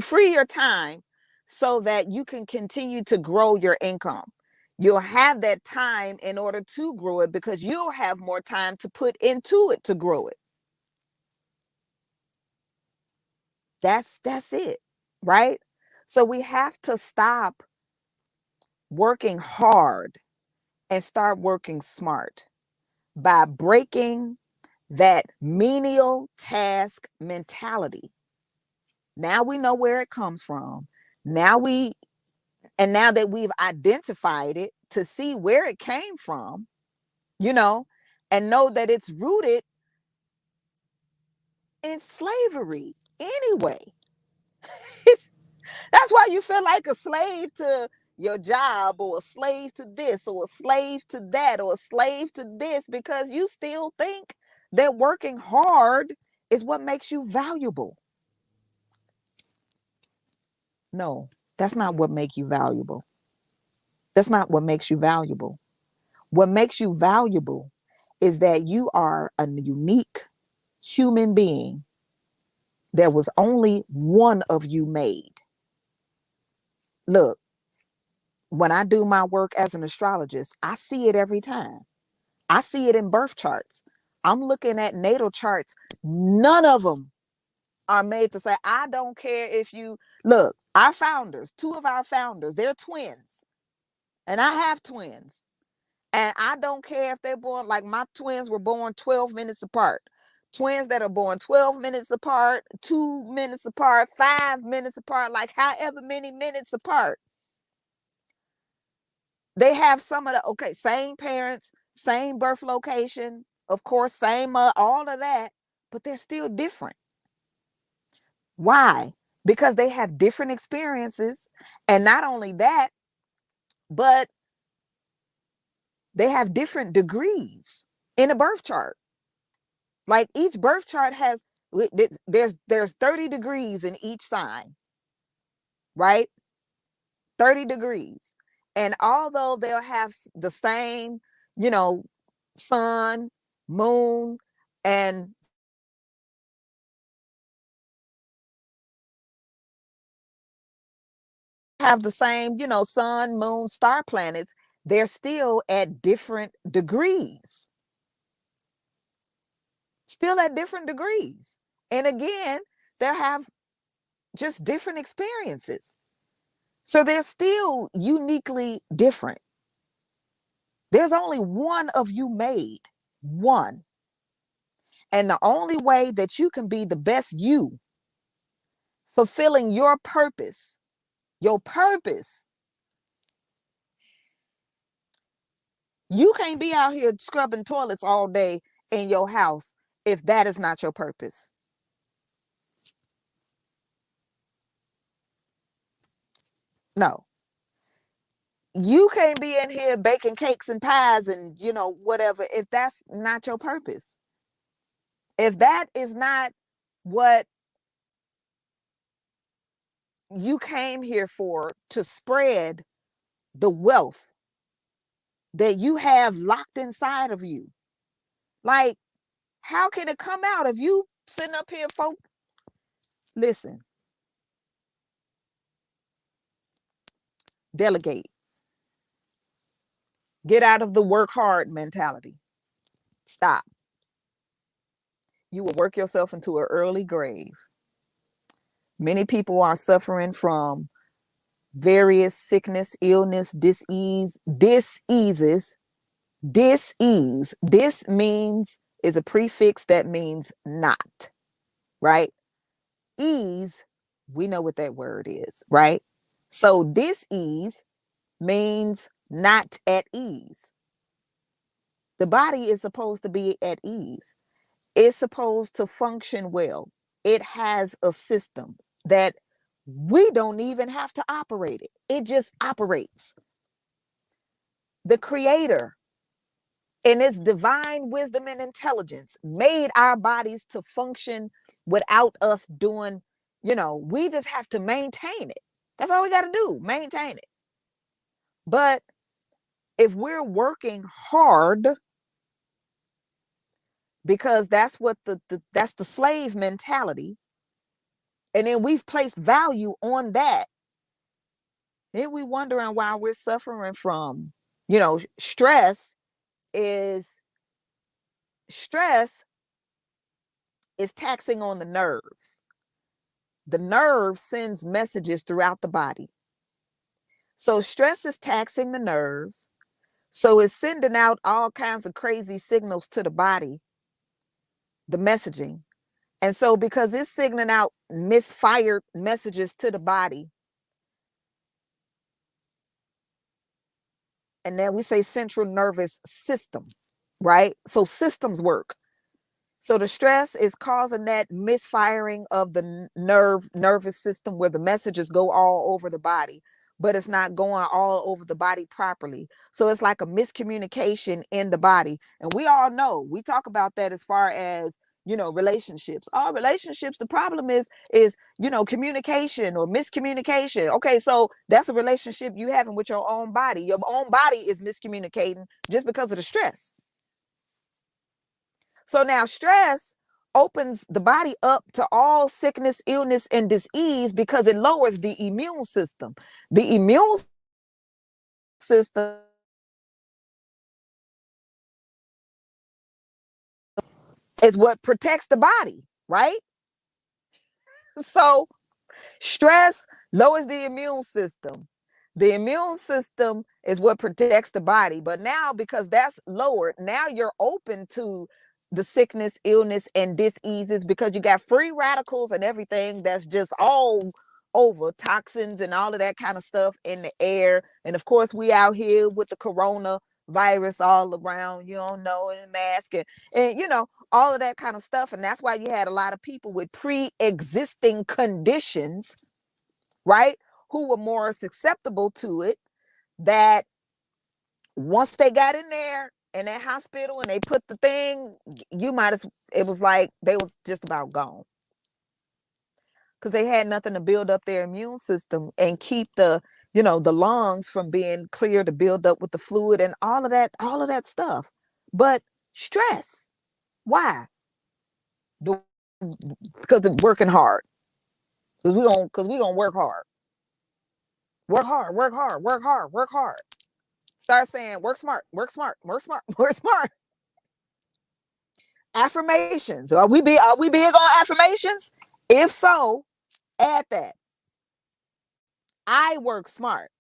free your time so that you can continue to grow your income. You'll have that time in order to grow it because you'll have more time to put into it to grow it. That's it, right? So we have to stop working hard and start working smart by breaking that menial task mentality. Now we know where it comes from. Now we now that we've identified it, to see where it came from, you know, and know that it's rooted in slavery anyway. That's why you feel like a slave to your job, or a slave to this, or a slave to that, or a slave to this, because you still think that working hard is what makes you valuable. No, that's not what makes you valuable. That's not what makes you valuable. What makes you valuable is that you are a unique human being. There was only one of you made. Look, when I do my work as an astrologist, I see it every time. I see it in birth charts. I'm looking at natal charts. None of them are made to say, I don't care if you look, our founders, two of our founders, they're twins. And I have twins. And I don't care if they're born, like my twins were born 12 minutes apart. Twins that are born 12 minutes apart, 2 minutes apart, 5 minutes apart, like however many minutes apart. They have some of the, okay, same parents, same birth location, of course, same, all of that, but they're still different. Why? Because they have different experiences. And not only that, but they have different degrees in a birth chart. Like each birth chart has, there's 30 degrees in each sign, right? 30 degrees. And although they'll have the same, you know, sun, moon, and have the same, sun, moon, star planets, they're still at different degrees. Still at different degrees. And again, they'll have just different experiences. So they're still uniquely different. There's only one of you made. One. And the only way that you can be the best you, fulfilling your purpose, you can't be out here scrubbing toilets all day in your house if that is not your purpose. No. You can't be in here baking cakes and pies and, whatever, if that's not your purpose. If that is not what you came here for, to spread the wealth that you have locked inside of you. Like, how can it come out if you sitting up here, folks? Listen, delegate. Get out of the work hard mentality. Stop. You will work yourself into an early grave. Many people are suffering from various sickness, illness, diseases. Dis-ease. Dis means is a prefix that means not, right? Ease, we know what that word is, right? So dis-ease means not at ease. The body is supposed to be at ease. It's supposed to function well. It has a system that we don't even have to operate it. It just operates. The creator, in its divine wisdom and intelligence, made our bodies to function without us doing, we just have to maintain it. That's all we got to do, maintain it. But if we're working hard, because that's what that's the slave mentality, and then we've placed value on that, then we wondering why we're suffering from, stress. Is stress is taxing on the nerves. The nerve sends messages throughout the body. So stress is taxing the nerves. So it's sending out all kinds of crazy signals to the body, the messaging. And so because it's signaling out misfired messages to the body, and then we say central nervous system, right? So systems work. So the stress is causing that misfiring of the nervous system, where the messages go all over the body, but it's not going all over the body properly. So it's like a miscommunication in the body. And we all know, we talk about that as far as, relationships. All relationships, the problem is, communication or miscommunication. Okay, so that's a relationship you having with your own body. Your own body is miscommunicating just because of the stress. So now stress opens the body up to all sickness, illness, and disease because it lowers the immune system. The immune system is what protects the body, right? So stress lowers the immune system. The immune system is what protects the body. But now, because that's lowered, now you're open to the sickness, illness, and diseases, because you got free radicals and everything that's just all over, toxins and all of that kind of stuff in the air. And of course, we out here with the corona virus all around, and the mask and all of that kind of stuff. And that's why you had a lot of people with pre-existing conditions, right, who were more susceptible to it, that once they got in there in that hospital and they put the thing, it was like they was just about gone, because they had nothing to build up their immune system and keep the lungs from being clear to build up with the fluid and all of that stuff. But stress, why? Because it's working hard. Because we gonna work hard. Work hard, work hard, work hard, work hard. Start saying work smart, work smart, work smart, work smart. Affirmations. Are we big on affirmations? If so, add that. I work smart.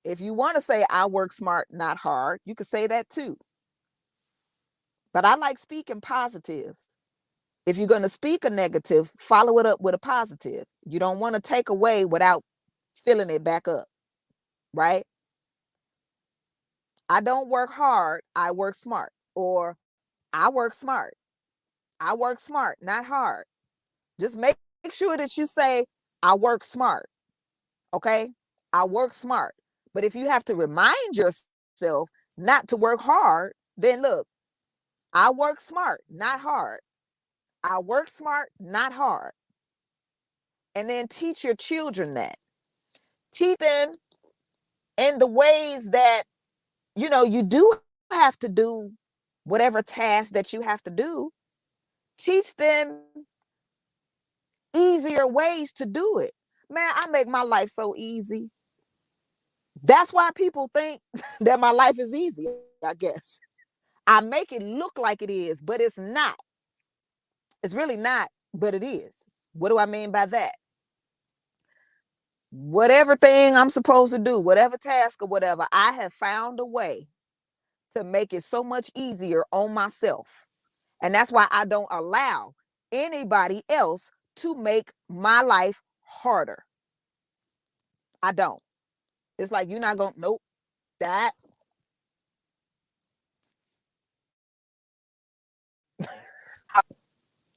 If you want to say I work smart, not hard, you could say that too. But I like speaking positives. If you're going to speak a negative, follow it up with a positive. You don't want to take away without filling it back up, right? I don't work hard, I work smart. Or I work smart. I work smart, not hard. Just make sure that you say, I work smart. Okay? I work smart. But if you have to remind yourself not to work hard, then look, I work smart, not hard. I work smart, not hard. And then teach your children that. Teach them in the ways that, you do have to do whatever task that you have to do. Teach them easier ways to do it. Man, I make my life so easy. That's why people think that my life is easy, I guess. I make it look like it is, but it's not. It's really not, but it is. What do I mean by that? Whatever thing I'm supposed to do, whatever task or whatever, I have found a way to make it so much easier on myself. And that's why I don't allow anybody else to make my life harder. I don't. It's like you're not gonna nope that.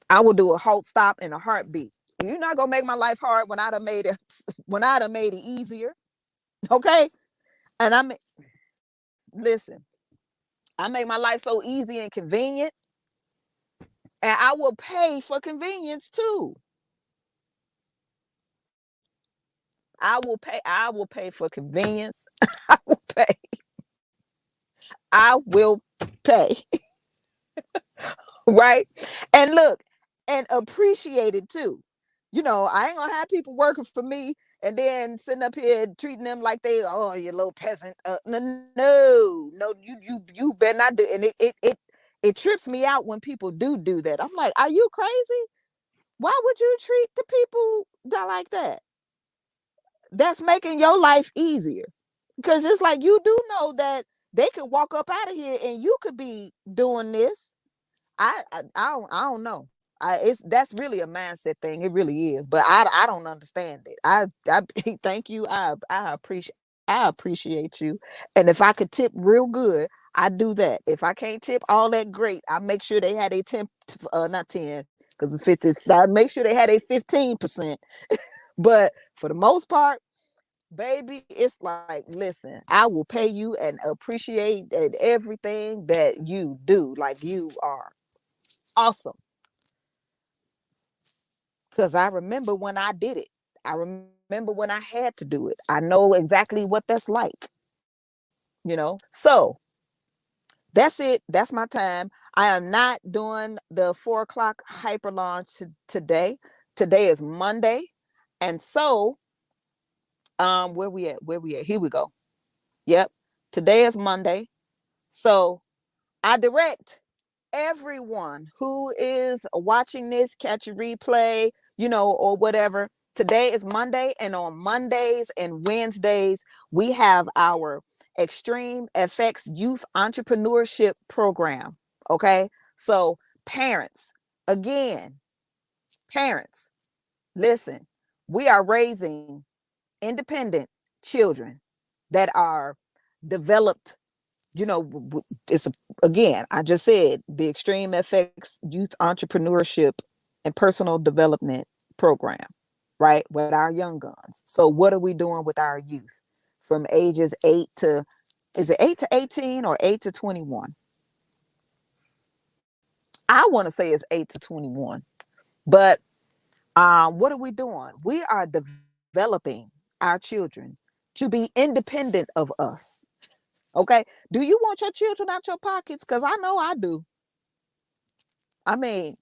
I will do a halt stop in a heartbeat. You're not gonna make my life hard when I done made it when I done made it easier. Okay. And I mean, listen, I make my life so easy and convenient, and I will pay for convenience too. I will pay for convenience. I will pay. I will pay. Right? And look, and appreciate it too. I ain't gonna have people working for me and then sitting up here treating them like they, oh, you little peasant. No, no, you better not do. And it trips me out when people do that. I'm like, are you crazy? Why would you treat the people that like that? That's making your life easier, because it's like you do know that they could walk up out of here and you could be doing this. I don't know. It's that's really a mindset thing. It really is. But I don't understand it. I thank you. I appreciate you. And if I could tip real good, I do that. If I can't tip all that great, I make sure they had a 10, not 10, because it's 50. I make sure they had a 15%. But for the most part, baby, it's like, listen, I will pay you and appreciate everything that you do. Like, you are awesome. Because I remember when I did it. I remember when I had to do it. I know exactly what that's like. So that's it. That's my time. I am not doing the 4 o'clock hyper launch today. Today is Monday. And so, where we at? Where we at? Here we go. Yep. Today is Monday. So I direct everyone who is watching this, catch a replay, or whatever. Today is Monday, and on Mondays and Wednesdays, we have our Extreme FX Youth Entrepreneurship Program. Okay. So, parents, again, parents, listen, we are raising independent children that are developed. It's again, I just said, the Extreme FX Youth Entrepreneurship and Personal Development Program, right? With our young guns. So what are we doing with our youth from ages 8 to, is it 8 to 18 or 8 to 21? I want to say it's 8 to 21. But what are we doing? We are developing our children to be independent of us. Okay. Do you want your children out your pockets? Because I know I do. I mean,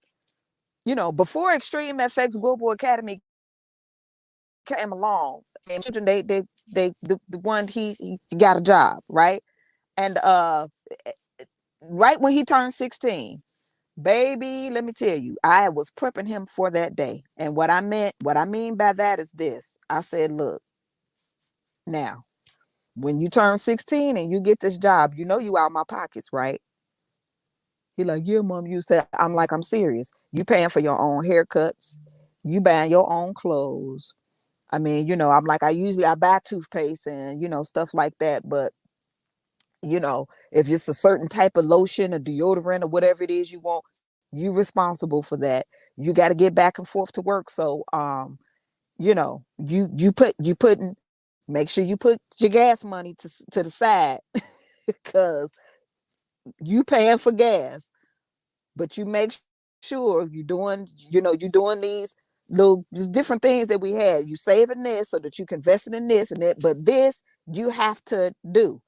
before Extreme FX Global Academy came along, and children, the one he got a job, right? And right when he turned 16, baby, let me tell you, I was prepping him for that day. And what I mean by that is this. I said, look, now, when you turn 16 and you get this job, you out my pockets, right? He like, yeah, mom, you said. I'm like, I'm serious. You paying for your own haircuts. You buying your own clothes. I mean, I'm like, I buy toothpaste and, stuff like that. But, if it's a certain type of lotion or deodorant or whatever it is you want, you responsible for that. You got to get back and forth to work. So, you putting, make sure you put your gas money to the side, because you paying for gas, but you make sure you're doing these little different things that we had. You saving this so that you can invest it in this and that, but this you have to do.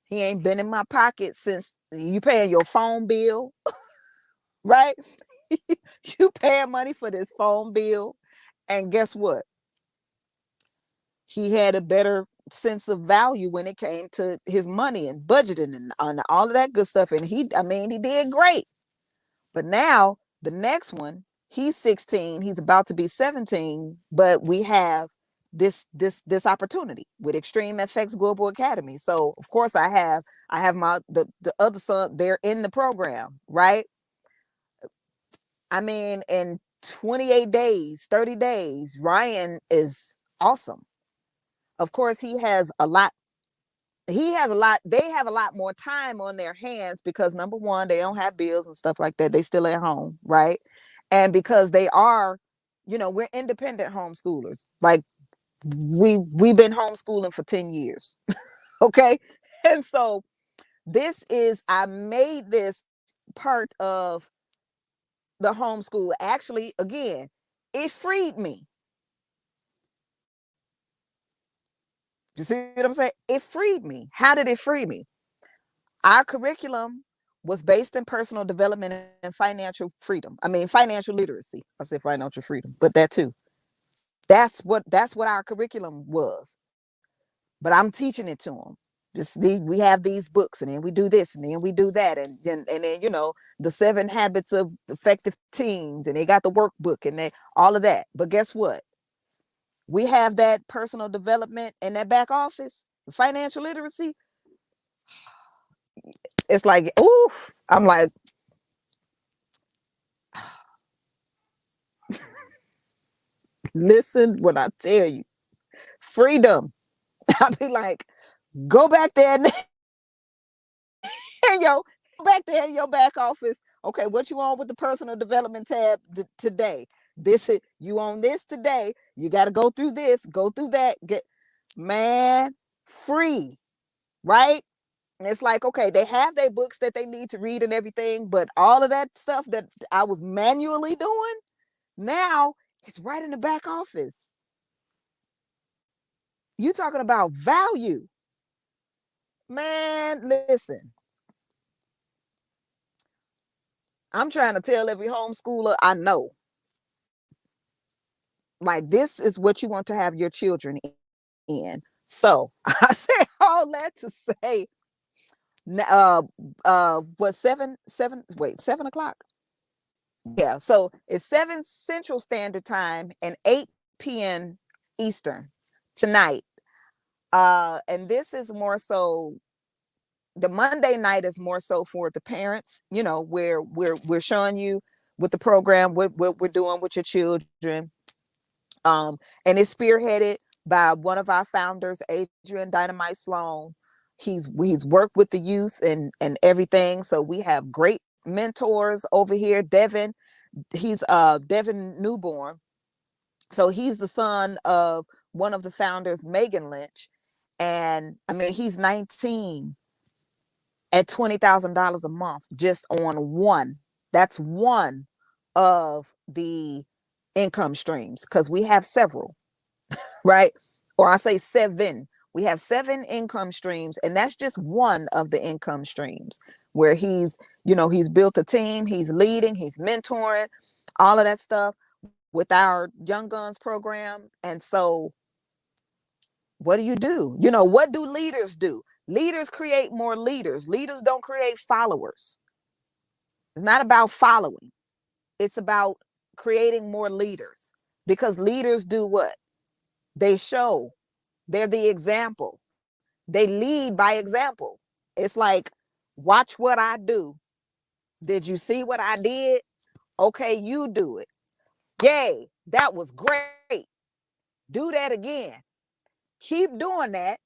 He ain't been in my pocket since you paying your phone bill, right? You paying money for this phone bill, and guess what? He had a better sense of value when it came to his money and budgeting and all of that good stuff. And he did great. But now the next one, he's 16, he's about to be 17, but we have this opportunity with Extreme FX Global Academy. So of course I have the other son, they're in the program, right? I mean, in 28 days, 30 days, Ryan is awesome. Of course, he has a lot he has a lot, they have a lot more time on their hands because number one, they don't have bills and stuff like that. They still at home, right? And because they are, we're independent homeschoolers. Like we've been homeschooling for 10 years. Okay. And so this is, I made this part of the homeschool. Actually, again, it freed me. You see what I'm saying? It freed me. How did it free me? Our curriculum was based in personal development and financial freedom. I mean, financial literacy. I said financial freedom, but that too. That's what our curriculum was. But I'm teaching it to them. We have these books, and then we do this, and then we do that, and then the 7 habits of effective teens, and they got the workbook and they all of that. But guess what? We have that personal development and that back office financial literacy. It's like, ooh, I'm like, listen what I tell you. Freedom. I'll be like, go back there and yo, back there in your back office. Okay, what you on with the personal development tab today? This you on this today. You got to go through this, go through that. Get man free, right? And it's like, okay, they have their books that they need to read and everything, but all of that stuff that I was manually doing, now it's right in the back office. You talking about value, man? Listen, I'm trying to tell every homeschooler I know, like this is what you want to have your children in. So I say all that to say, what 7 o'clock? Yeah, so it's 7 Central Standard Time and 8 p.m. Eastern tonight. And this is more so, the Monday night is more so for the parents, where we're showing you with the program what we're doing with your children. And it's spearheaded by one of our founders, Adrian Dynamite Sloan. He's worked with the youth and everything. So we have great mentors over here. Devin, he's Devin Newborn. So he's the son of one of the founders, Megan Lynch. And I mean, he's 19 at $20,000 a month just on one. That's one of the income streams, because we have several, right? Or I say 7. We have 7 income streams, and that's just one of the income streams where he's built a team, he's leading, he's mentoring, all of that stuff with our Young Guns program. And so what do you do? What do leaders do? Leaders create more leaders. Leaders don't create followers. It's not about following. It's about creating more leaders, because leaders do what? They show. They're the example. They lead by example. It's like, watch what I do. Did you see what I did? Okay, you do it. Yay, that was great. Do that again. Keep doing that.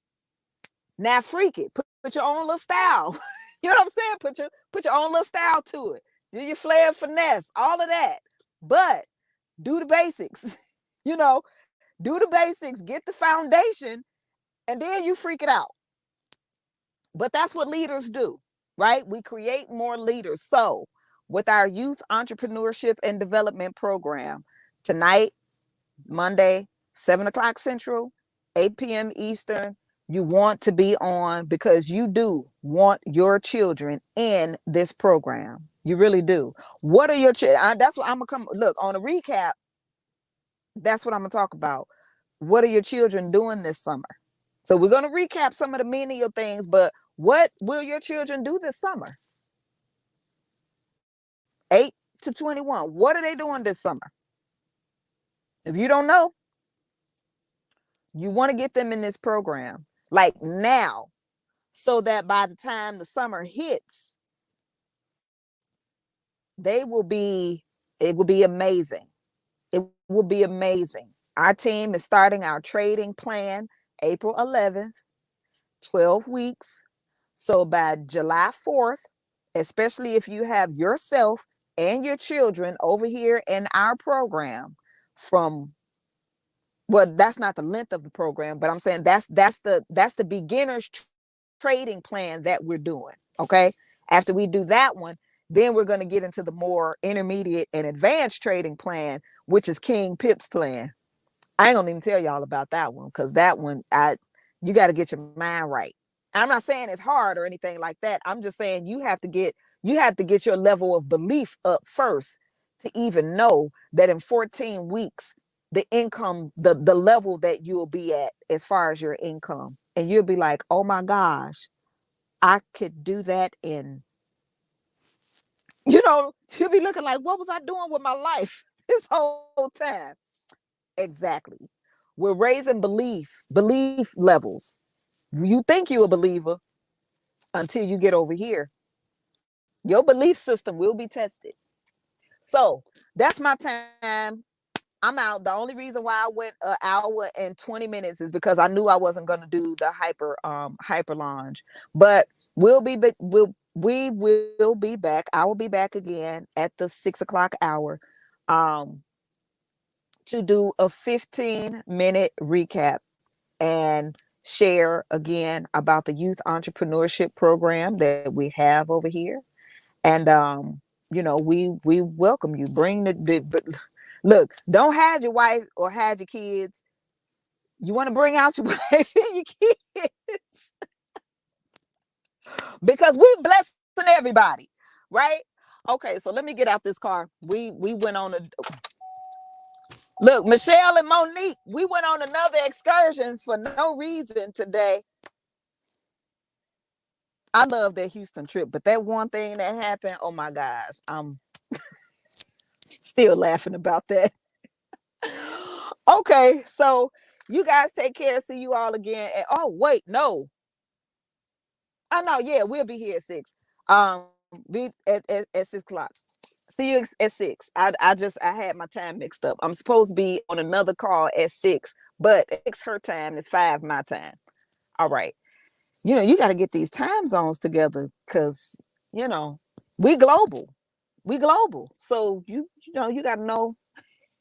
Now freak it. Put your own little style. You know what I'm saying? Put your own little style to it. Do your flair, finesse, all of that. But do the basics. you know, do the basics, get the foundation, and then you freak it out. But that's what leaders do, right? We create more leaders. So, with our youth entrepreneurship and development program, tonight, Monday, 7 o'clock Central, 8 p.m. Eastern, you want to be on, because you do want your children in this program. You really do. What are your children? That's what I'm going to come look on a recap. That's what I'm going to talk about. What are your children doing this summer? So we're going to recap some of the menial things, but what will your children do this summer? 8 to 21. What are they doing this summer? If you don't know, you want to get them in this program like now, so that by the time the summer hits, it will be amazing. It will be amazing. Our team is starting our trading plan April 11th. 12 weeks. So by July 4th, especially if you have yourself and your children over here in our program from, well, that's not the length of the program, but I'm saying that's the beginners trading plan that we're doing. Okay. After we do that one, then we're going to get into the more intermediate and advanced trading plan, which is King Pip's plan. I ain't gonna even tell y'all about that one, because that one, you got to get your mind right. I'm not saying it's hard or anything like that. I'm just saying you have to get your level of belief up first to even know that in 14 weeks, the income, the level that you'll be at as far as your income, and you'll be like, oh my gosh, I could do that in, you'll be looking like, what was I doing with my life this whole time? Exactly. We're raising belief levels. You think you're a believer until you get over here. Your belief system will be tested. So that's my time. I'm out. The only reason why I went an hour and 20 minutes is because I knew I wasn't going to do the hyper launch. But we will be back. I will be back again at the 6 o'clock hour, um, to do a 15-minute recap and share again about the youth entrepreneurship program that we have over here. And we welcome you. Bring look, don't hide your wife or hide your kids. You want to bring out your wife and your kids, because we're blessing everybody, right? Okay, so let me get out this car. We went on a look, Michelle and Monique, we went on another excursion for no reason today. I love that Houston trip, but that one thing that happened, oh my gosh, I'm still laughing about that. Okay, so you guys take care. See you all again. And, oh wait, no, oh no, yeah, we'll be here at 6. Be at 6 o'clock. See you at 6. I had my time mixed up. I'm supposed to be on another call at 6, but it's her time. It's 5 my time. All right. You got to get these time zones together, because you know we global. We global. So you got to know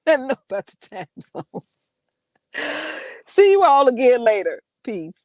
know about the time zone. See you all again later. Peace.